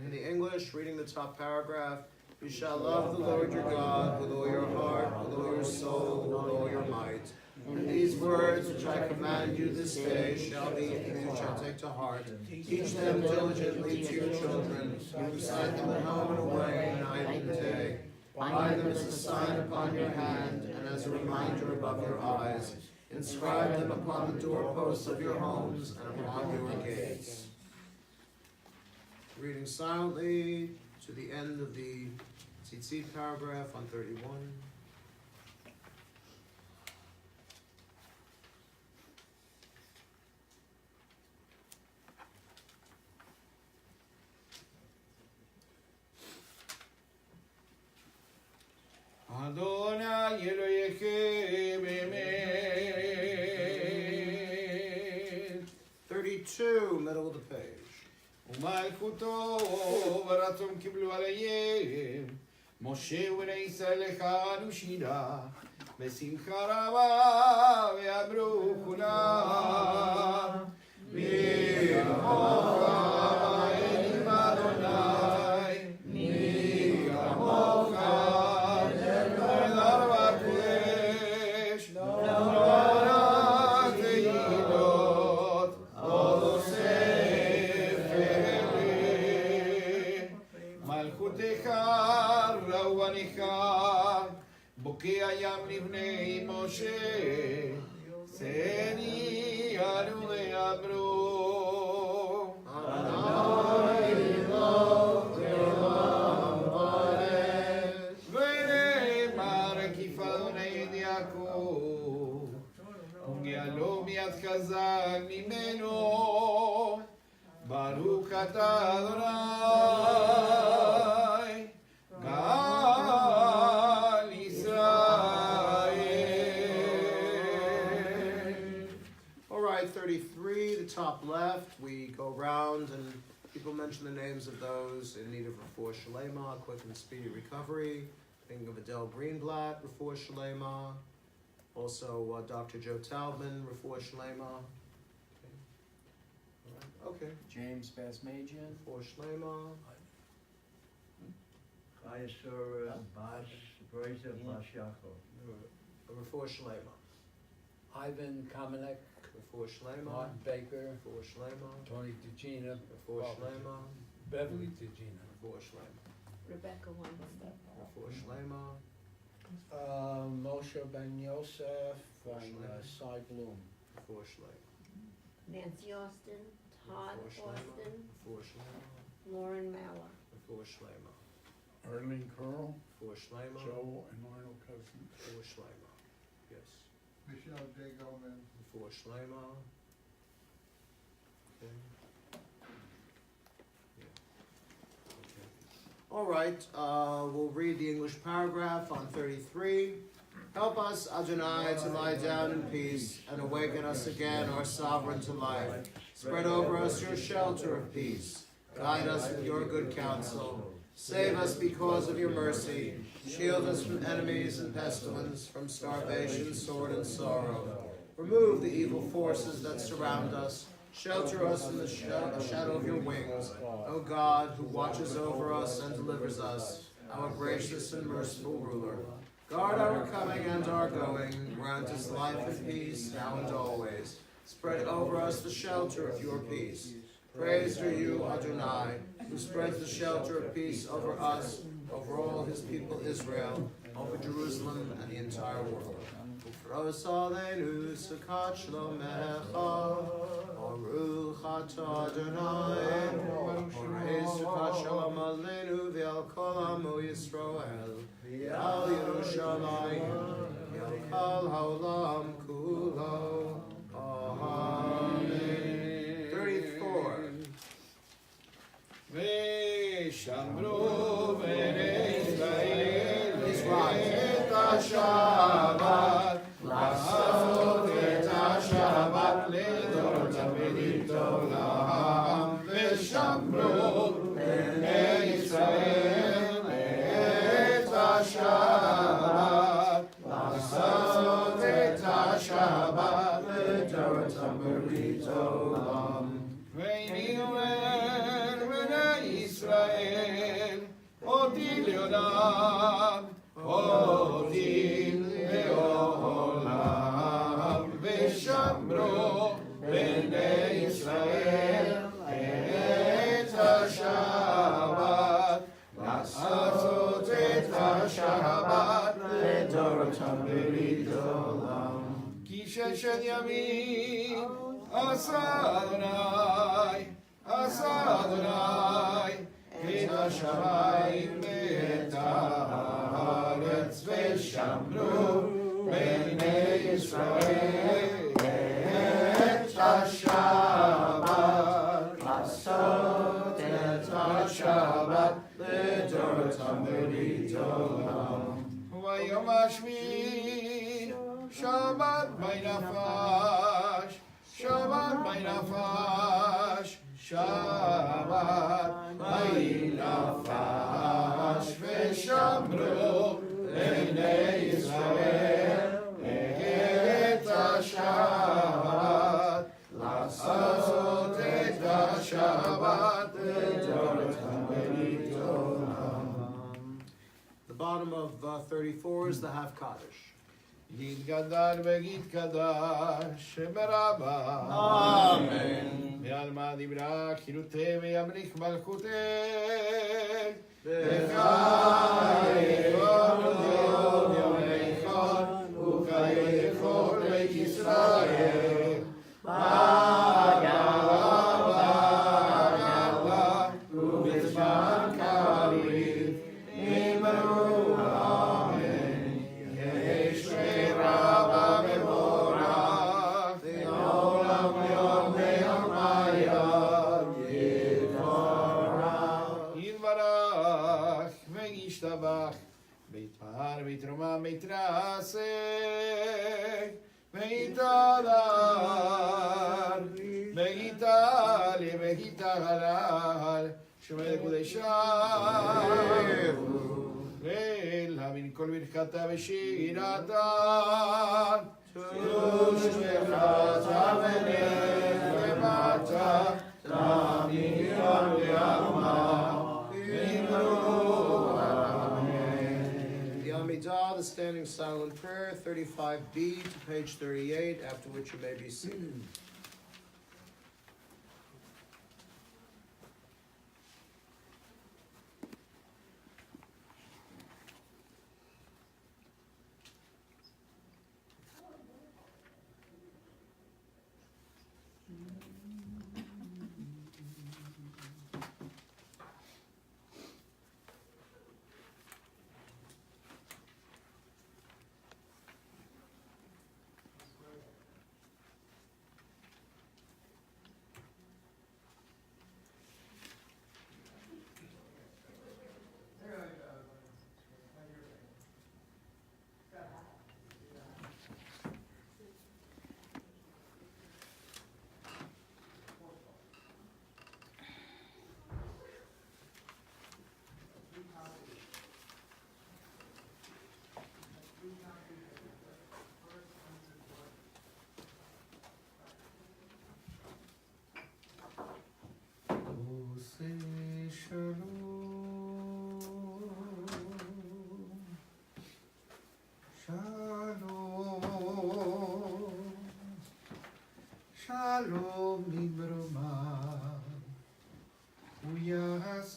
Speaker 1: In the English, reading the top paragraph. You shall love the Lord your God with all your heart, with all your soul, with all your might. And these words which I command you this day shall be, and you shall take to heart. Teach them diligently to your children. Recite them at home and away, night and day. Bind them as a sign upon your hand, and as a reminder above your eyes. Inscribe them upon the doorposts of your homes and upon your gates. Reading silently to the end of the tzitzit paragraph on 31.
Speaker 8: Adonai Elohechem emet.
Speaker 1: 32, middle of the page.
Speaker 8: ומלכותו ורצון קיבלו עליהם, משה ובני ישראל לכהנו שירה, בשמחה רבה ואמרו כולם, מי כמוך אלים אדוני, מי כמוך נהדר וקודש, נורא תהילות, עוד עושה מלכותך ראובנך, בוקע ים לבני משה, שני אנו ואמרו. ונאמר כי אדוני את יעקב, וגאלו מיד חזק ממנו, ברוך אתה אדוני גאל ישראל.
Speaker 1: All right, 33, the top left, we go around and people mention the names of those in need of refuah shalema, quick and speedy recovery. Thinking of Adele Greenblatt, refuah shalema. Also, Dr. Joe Taubman, refuah shalema. Okay.
Speaker 10: James Basmajian.
Speaker 1: Refuah shalema.
Speaker 4: Kaiser Bas, Progressive Bas Yaakov.
Speaker 1: Refuah shalema.
Speaker 2: Ivan Kamenek,
Speaker 1: Refuah shalema.
Speaker 2: Martin Baker,
Speaker 1: Refuah shalema.
Speaker 2: Tony DeGina,
Speaker 1: Refuah shalema.
Speaker 2: Beverly DeGina.
Speaker 1: Refuah shalema.
Speaker 3: Rebecca Weinstein.
Speaker 1: Refuah shalema.
Speaker 2: Moshe Ben Yosef and Cy Bloom.
Speaker 1: Refuah shalema.
Speaker 3: Nancy Austin, Todd
Speaker 1: Refuah shalema.
Speaker 3: Austin,
Speaker 1: Refuah shalema.
Speaker 3: Lauren Mauer.
Speaker 1: Refuah shalema.
Speaker 10: Erling Curl,
Speaker 1: Refuah shalema.
Speaker 10: Joe and Arnold Cousin.
Speaker 1: Refuah shalema. Yes.
Speaker 4: Michelle J. Goldman.
Speaker 1: Refuah shalema. Okay. Yeah. Okay. All right, we'll read the English paragraph on 33. Help us, Adonai, to lie down in peace, and awaken us again, our sovereign, to life. Spread over us your shelter of peace. Guide us with your good counsel. Save us because of your mercy. Shield us from enemies and pestilence, from starvation, sword, and sorrow. Remove the evil forces that surround us. Shelter us in the shadow of your wings, O God, who watches over us and delivers us, our gracious and merciful ruler. Guard our coming and our going, grant us life and peace, now and always. Spread over us the shelter of your peace. Praise to you, Adonai, who spreads the shelter of peace over us, over all his people Israel, over Jerusalem and the entire world. Ufros aleinu sukat shlomecha, Baruch atah Adonai, Borei sukat shalom aleinu ve'al kol amo Yisrael, ve'al Yerushalayim, ve'al kol ha'olam kulo. Amen. 34.
Speaker 8: ושמרו בני ישראל
Speaker 1: Please rise.
Speaker 8: את השבת, לעשות את השבת לדורות ולעולם. ושמרו בני ישראל את השבת, לעשות את השבת לדורות ולעולם. והנה אומר בני ישראל, אותי לעולם, אותי לעולם. ושמרו בני ישראל את השבת, לעשות את השבת לדורותם ולעולם. כי ששת ימים עשה אדוני, עשה אדוני, את השמיים ואת הארץ, ושמרו בני ישראל את השבת, לעשות את השבת לדורותם ולעולם. וביום השביעי שבת בי נפש, שבת בי נפש, שבת בי נפש. ושמרו בני ישראל את השבת, לעשות את השבת לדורותם ולעולם.
Speaker 1: The bottom of 34 is the half Kaddish.
Speaker 8: יתגדל ויתקדש ברבה.
Speaker 1: Amen.
Speaker 8: ועלמא דיברה כילותה וימליך מלכותה.
Speaker 1: B'chai
Speaker 8: כל יום יומך וכיכול בית ישראל. בעגלה ובזמן קריב אמרו אמן. יש רבה מבורך לעולם יום ויומיים יתברך וישתבח ויתפאר ויתרומם ויתרסק ויתהדר ויתעלה ויתהלל שומע לקודשה ולהבין כל ברכתה ושירתה תלוש ברכתה ונך למטה תמיד לעלמה אמרו אמן.
Speaker 1: The Amidah, the standing silent prayer, 35b to page 38, after which you may be seated.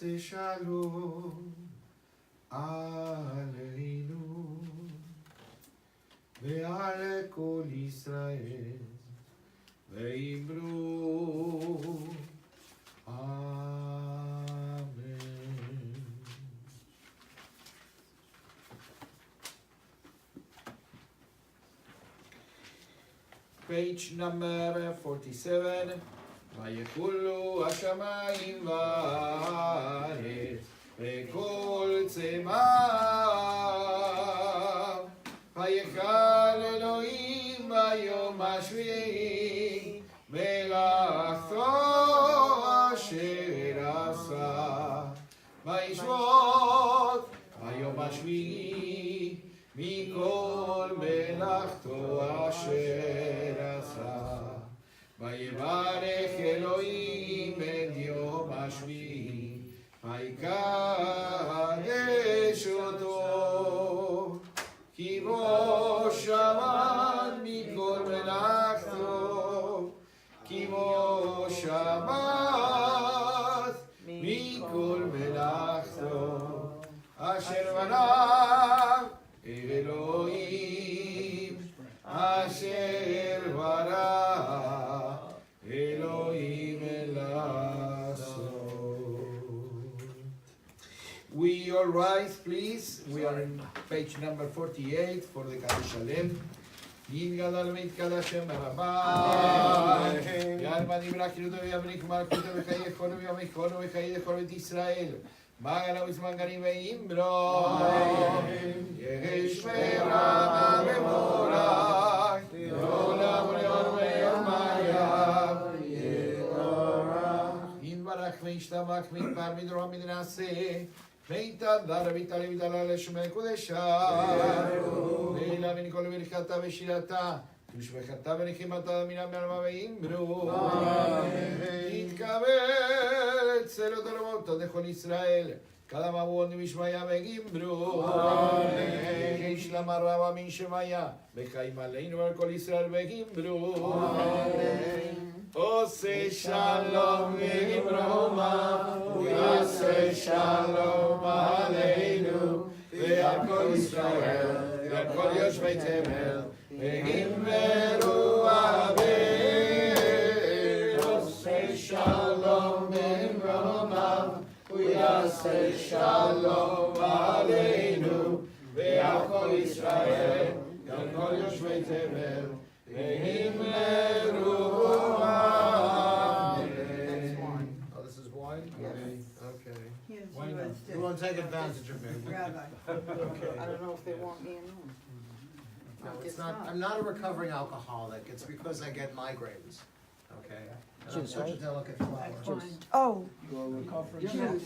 Speaker 8: יעשה שלום עלינו ועל כל ישראל ויאמרו אמן. Page number 47. ויחולו השמיים והארץ וכל צמאם ויכל אלוהים ביום השביעי מלאכתו אשר עשה וישבות ביום השביעי מכל מלאכתו אשר עשה ויברך אלוהים את יום השביעי ויקדש אותו כי בו שבת מכל מלאכתו כי בו שבת מכל מלאכתו אשר בנה אלוהים אשר ברא אלוהים לעשות. We all rise, please. We are in page number 48 for the Kaddish Shalem. יתגדל ויתקדש שם רבה. יעלמא נברא חילותו וימליך מלכותו וחיי כל ויומי כל וחיי כל בית ישראל. מגלה וזמנגנים ואימרו. יש ברמה ומורך. לעולם ולעולם ויומיים. יתברך וישתבח ויתפאר מדרום מדנעשה. ויתהדר ויתעלה ויתעלה לשם קודשה. ואלה ונכל ברכתה ושירתה. ושבחתה ונחמתה מן המלמה ואימרו. יתקבל צלות הרמות לכל ישראל. cada mamón de Mishmaya Begimbru, Ishlama Raba Min Shemaya, Bechaim Aleinu al Kol Israel Begimbru, Ose Shalom Begibroma, Ose Shalom Aleinu, Ve'al Kol Israel, Ve'al Kol Yoshvei Tevel, Begimberu Abe, Ose Shalom Begibroma, Yaseh Shalom Aleinu, ve'al kol Yisrael, ve'al kol Yoshvei Tevel, ve'himleru Amen. Oh, this is wine? Okay. You won't take advantage of me.
Speaker 7: Rabbi,
Speaker 8: Okay.
Speaker 7: I don't know if they want me in them.
Speaker 1: No, it's not, I'm not a recovering alcoholic, it's because I get migraines, okay? And I'm
Speaker 6: Juice,
Speaker 1: such a
Speaker 6: right?
Speaker 1: delicate flower.
Speaker 7: Oh,
Speaker 10: You are recovering.
Speaker 1: And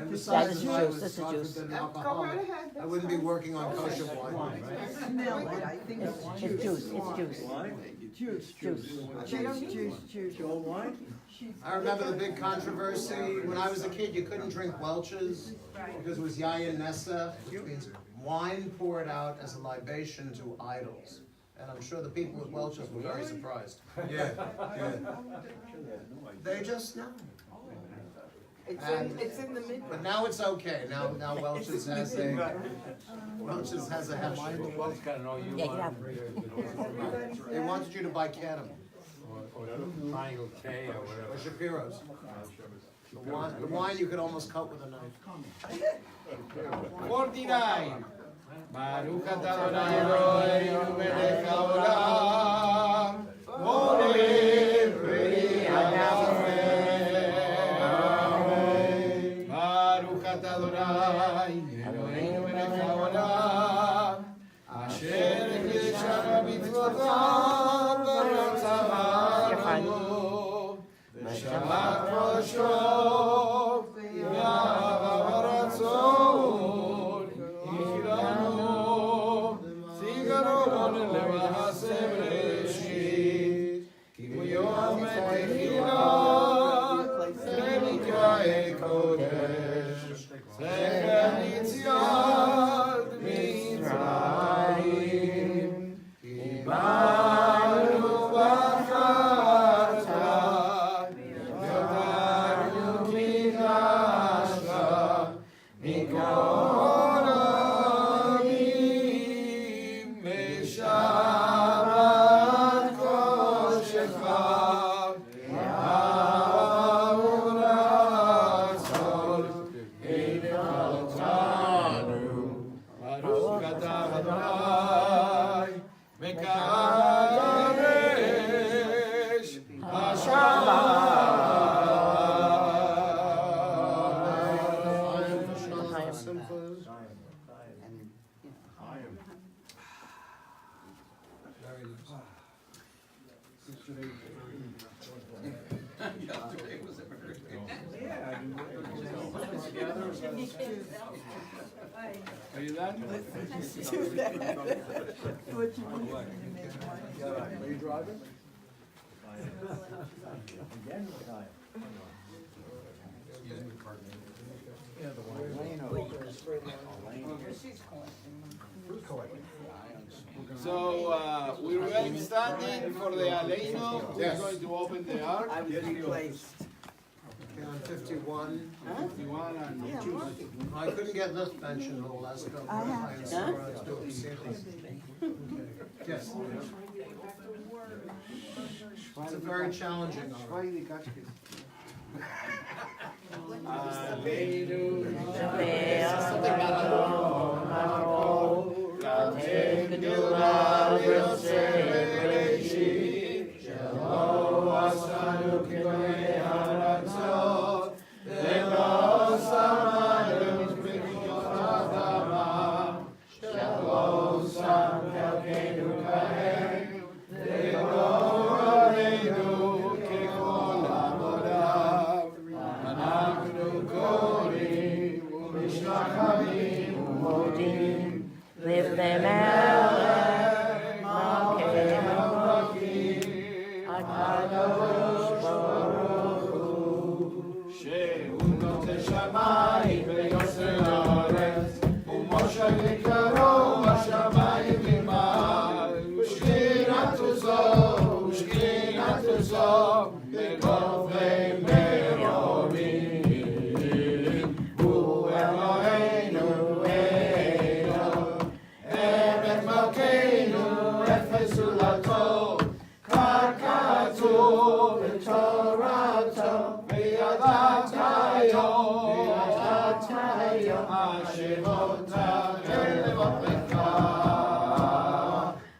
Speaker 6: This
Speaker 1: besides,
Speaker 6: is
Speaker 1: if I
Speaker 6: juice,
Speaker 1: was
Speaker 6: this is
Speaker 1: God
Speaker 6: juice.
Speaker 1: forbid an
Speaker 7: go right
Speaker 1: alcoholic,
Speaker 7: ahead.
Speaker 1: I wouldn't be working on kosher wine, right?
Speaker 9: Smell it, I think
Speaker 6: It's juice, it's juice.
Speaker 10: Juice.
Speaker 6: Juice.
Speaker 7: Juice.
Speaker 10: Joe wine?
Speaker 1: I remember the big controversy, when I was a kid, you couldn't drink Welch's, because it was Yayin Nessa, which means wine poured out as a libation to idols. And I'm sure the people with Welch's were very surprised. Yeah. They just know.
Speaker 7: It's in the mid.
Speaker 1: But now it's okay, now Welch's has a hefsher.
Speaker 6: Yeah, get out.
Speaker 1: They wanted you to buy Cadam,
Speaker 5: Or Triangle K or whatever.
Speaker 1: or Shapiro's. The wine you could almost cut with a knife.
Speaker 8: 49. Baruch atah Adonai Eloheinu melech haolam, moreh v'yameh. Baruch atah Adonai Eloheinu melech haolam, asher הקדשנו מצוותיו ורצנו ושמע קודשו ואהבה ורצון הכירנו זיכרון למעשה בראשית כי הוא יום תחילה למקראי קודש זכר יציאת מצרים קיבלנו בחרת ויותרנו מקדש
Speaker 9: you know.
Speaker 1: Very nice.
Speaker 10: Are you done?
Speaker 9: What you need to make one.
Speaker 10: Are you driving? So, we're ready standing for the Aleino. Who's
Speaker 1: Yes.
Speaker 10: going to open the ark?
Speaker 7: I was replaced.
Speaker 1: Okay, on 51,
Speaker 10: 51 and
Speaker 7: Yeah,
Speaker 10: choose.
Speaker 7: Mark.
Speaker 1: I couldn't get this mentioned the last couple of times.
Speaker 7: Huh?
Speaker 1: Yes. It's a very challenging hour.
Speaker 6: Live them out, Malkeim Elohim, HaKadosh Baruch Hu.
Speaker 10: שהוא שמיים ויוצר הארץ, ומשה יקרו השמיים ממעל, ושכינתו זו בגובי מרומים, הוא אלוהינו אלוהינו, ארץ מלכנו אפס זולתו, כתוב בתורתו, וידעת היום אשר אותה לבבך,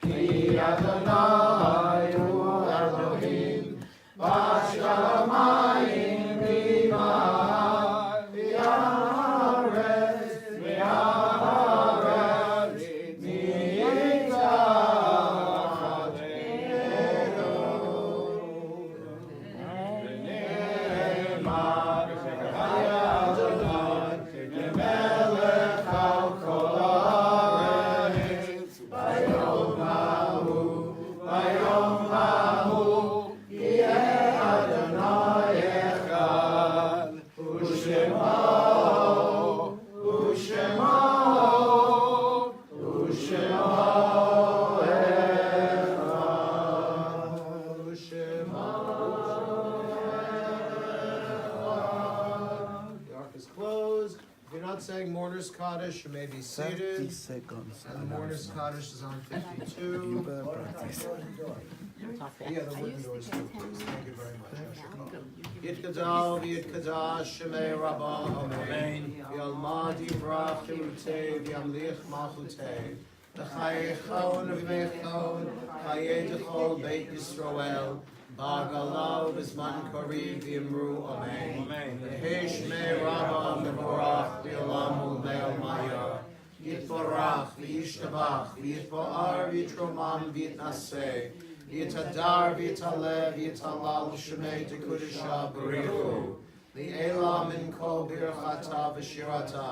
Speaker 10: כי אדוני הוא אלוהים בשמיים ממעל, והארץ
Speaker 1: The ark is closed. If you're not saying Mourner's Kaddish, you may be seated.
Speaker 4: seconds.
Speaker 1: And the Mourner's Kaddish is on 52. Yeah, the wooden doors too, please. Thank you very much. Yitkadal, Yitkadash, Shemei Rabbah, Amen. Yalmad Yivrach, Yimutei, Yamlich Machutei. V'chayechon v'mechon, Chayedechol Beit Yisrael. Bagalav Bisman Kariv Yimru Amen. Yehi Shmei Rabbah Mevorach V'Olam U'Me'al Maya. Yitvorach V'Yishtabach V'Yitvoar V'Yitromam V'Yitnaseh. Yitadar V'Yitalev Yitalal Shemei Tekudisha Barichu. Li'ela Min Kol Birchata V'Shirata.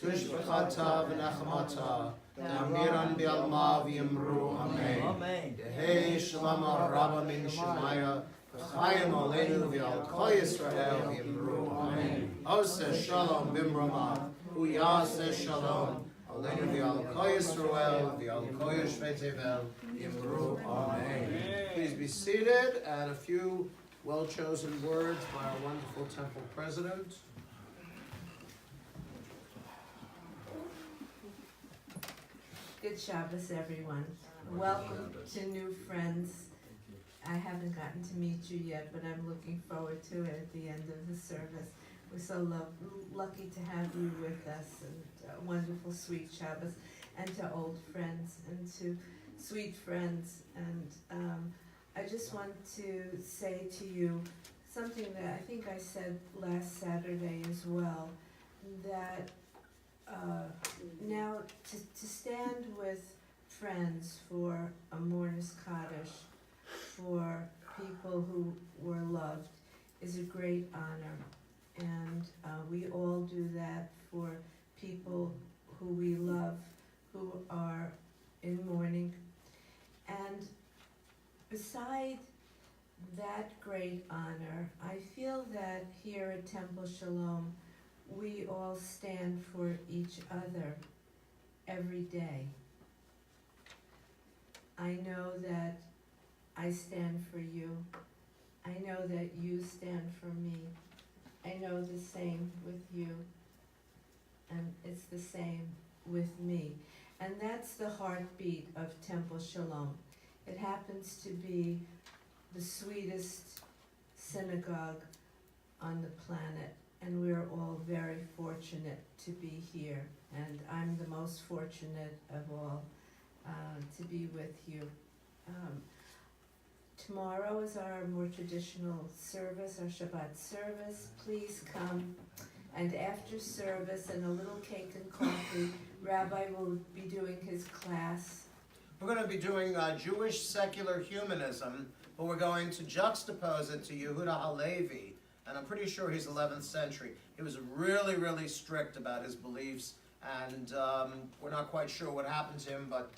Speaker 1: Tushbechata V'Nechmata. Amiran Bi'Alma V'Yimru Amen. Yehi Shalom Rabba Min Shemaya. V'Chayim Aleinu V'Al Kol Yisrael V'Yimru Amen. Oseh Shalom Bimrama. Uyaseh Shalom. Aleinu V'Al Kol Yisrael V'Al Kol Yoshvei Tevel Yimru Amen. Please be seated, and a few well-chosen words by our wonderful temple president.
Speaker 3: Good Shabbos, everyone. Welcome to new friends. I haven't gotten to meet you yet, but I'm looking forward to it at the end of the service. We're so lucky to have you with us, and wonderful, sweet Shabbos, and to old friends, and to sweet friends. And I just want to say to you something that I think I said last Saturday as well, that Now, to stand with friends for a Mourner's Kaddish, for people who were loved, is a great honor. And we all do that for people who we love, who are in mourning. And beside that great honor, I feel that here at Temple Shalom, we all stand for each other every day. I know that I stand for you. I know that you stand for me. I know the same with you, and it's the same with me. And that's the heartbeat of Temple Shalom. It happens to be the sweetest synagogue on the planet, and we're all very fortunate to be here. And I'm the most fortunate of all to be with you. Tomorrow is our more traditional service, our Shabbat service. Please come. And after service and a little cake and coffee, Rabbi will be doing his class.
Speaker 1: We're going to be doing Jewish secular humanism, but we're going to juxtapose it to Yehuda Halevi, and I'm pretty sure he's 11th century. He was really, really strict about his beliefs, and we're not quite sure what happened to him, but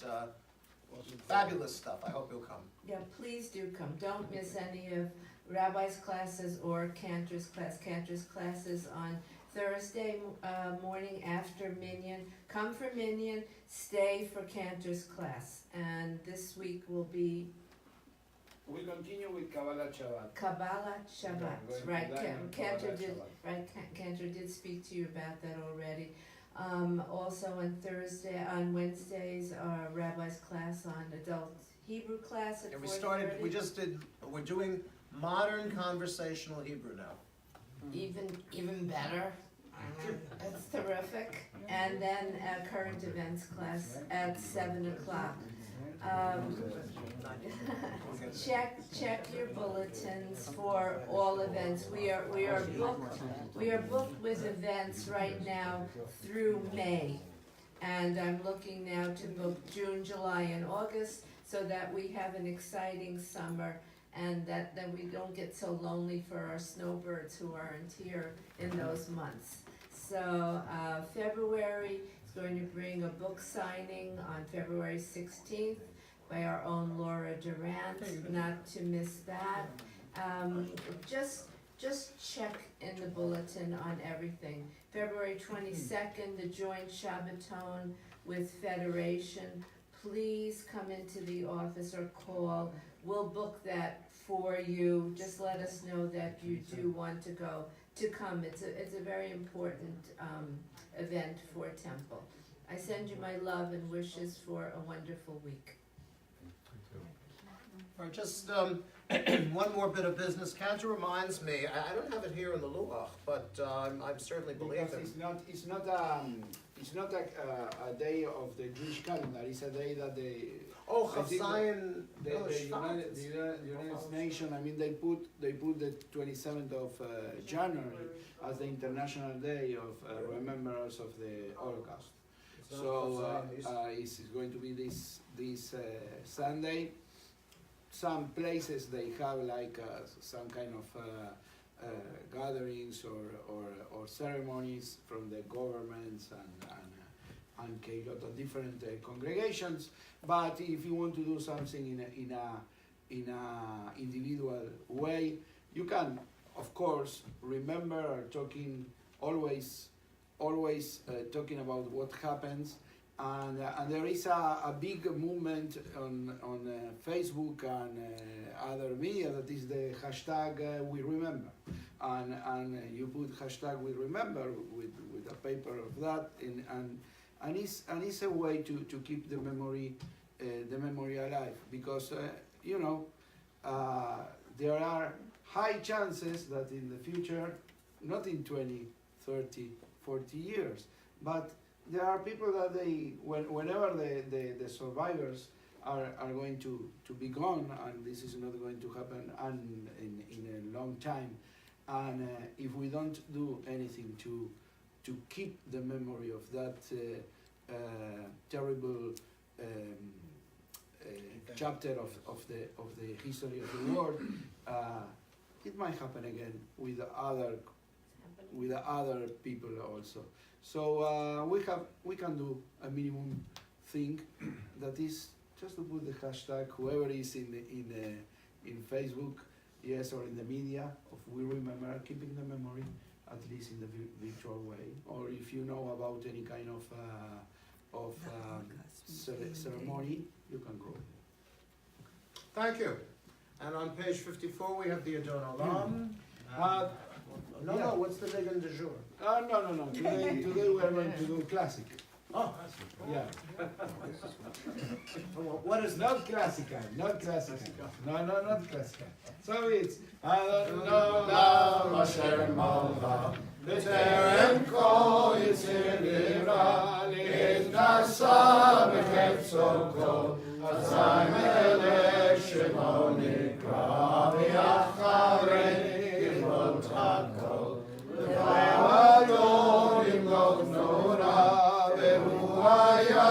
Speaker 1: fabulous stuff. I hope you'll come.
Speaker 3: Yeah, please do come. Don't miss any of Rabbi's classes or Cantor's class. Cantor's class is on Thursday morning after Minyan. Come for Minyan, stay for Cantor's class. And this week will be
Speaker 8: We continue with Kabbalah Shabbat.
Speaker 3: Kabbalah Shabbat.
Speaker 8: Yeah,
Speaker 3: Right,
Speaker 8: going
Speaker 3: Cantor
Speaker 8: Kabbalah
Speaker 3: did.
Speaker 8: Shabbat.
Speaker 3: Right, Cantor did speak to you about that already. Also on Wednesdays, our Rabbi's class on adult Hebrew class at 4:30.
Speaker 1: We're doing modern conversational Hebrew now.
Speaker 3: Even better. That's terrific. And then a current events class at 7 o'clock. Check your bulletins for all events. We are booked with events right now through May. And I'm looking now to book June, July, and August so that we have an exciting summer and that we don't get so lonely for our snowbirds who aren't here in those months. So February is going to bring a book signing on February 16th by our own Laura Durant, not to miss that. Just check in the bulletin on everything. February 22nd, the joint Shabbaton with Federation. Please come into the office or call. We'll book that for you. Just let us know that you do want to come. It's a very important event for Temple. I send you my love and wishes for a wonderful week.
Speaker 1: All right, just one more bit of business. Cantor reminds me, I don't have it here in the Luach, but I certainly believe
Speaker 8: Because
Speaker 1: it.
Speaker 8: it's not a day of the Jewish calendar. It's a day that
Speaker 1: Oh,
Speaker 8: I think
Speaker 1: Chazayin.
Speaker 8: the United Nations. I mean, they put the 27th of January as the International Day of remembrance of the Holocaust. So it's going to be this Sunday. Some places they have like some kind of gatherings or ceremonies from the governments and a lot of different congregations. But if you want to do something in a individual way, you can, of course, remember talking always talking about what happens. And there is a big movement on Facebook and other media that is the hashtag We Remember, and you put hashtag We Remember with a paper of that, and it's a way to keep the memory alive, because there are high chances that in the future, not in 20, 30, 40 years, but there are people that whenever the survivors are going to be gone, and this is not going to happen in a long time, and if we don't do anything to to keep the memory of that terrible chapter of the history of the world. It might happen again with other people also. So we can do a minimum thing that is just to put the hashtag, whoever is in Facebook, yes, or in the media, of we remember, keeping the memory, at least in the virtual way, or if you know about any kind of ceremony, you can go.
Speaker 1: Thank you. And on page 54, we have the Adon Olam.
Speaker 8: Yeah.
Speaker 1: What's the Digan du jour?
Speaker 8: No. Today we are going to do classic.
Speaker 1: Oh,
Speaker 8: Yeah.
Speaker 1: what is that?
Speaker 8: Not classical. No, not classical. So it's Adon Olam Asher Malva B'terem Kol Yitzir Nivra Le'et Nasa B'chefzo Kol Azay Melech Shemo Nikra V'yacharei Yivot HaKol L'vayom Yimlok Nora V'hu Haya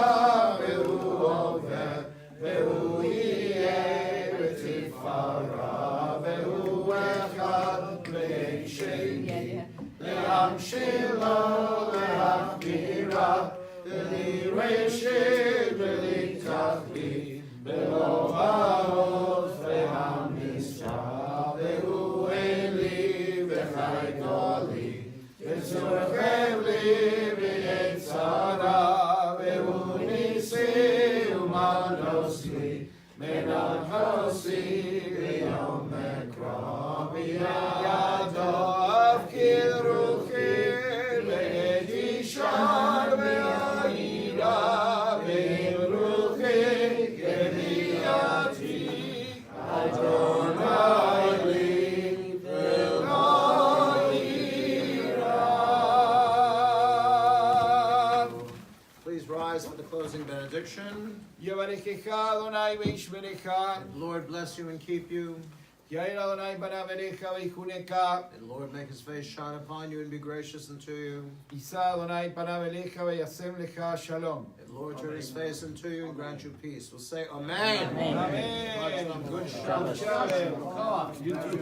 Speaker 8: V'hu Over V'hu Yeh B'tifara V'hu Echad V'ein Sheni Le'amshil Lo Le'achmira V'li'reshit V'li'tachlit V'lo ha'oz V'ha'misra V'hu Eli V'chaydoli V'tzorchev li V'yetzara V'hu nisi u'manos li Menachos V'yom Ekra V'yado Avkir Ruchir V'et Yishar V'yira V'im Ruchir K'viyati Adonai li V'lo yira.
Speaker 1: Please rise for the closing benediction.
Speaker 8: Yevarechecha Adonai v'yishmerecha.
Speaker 1: And Lord bless you and keep you.
Speaker 8: Yair Adonai panav elecha v'yichuneka.
Speaker 1: And Lord make his face shine upon you and be gracious unto you.
Speaker 8: Yisa Adonai panav elecha v'yasem lecha shalom.
Speaker 1: And Lord turn his face unto you and grant you peace. We'll say Amen.
Speaker 6: Amen.
Speaker 1: Good
Speaker 8: Shabbat.
Speaker 1: Shabbat.
Speaker 8: You too.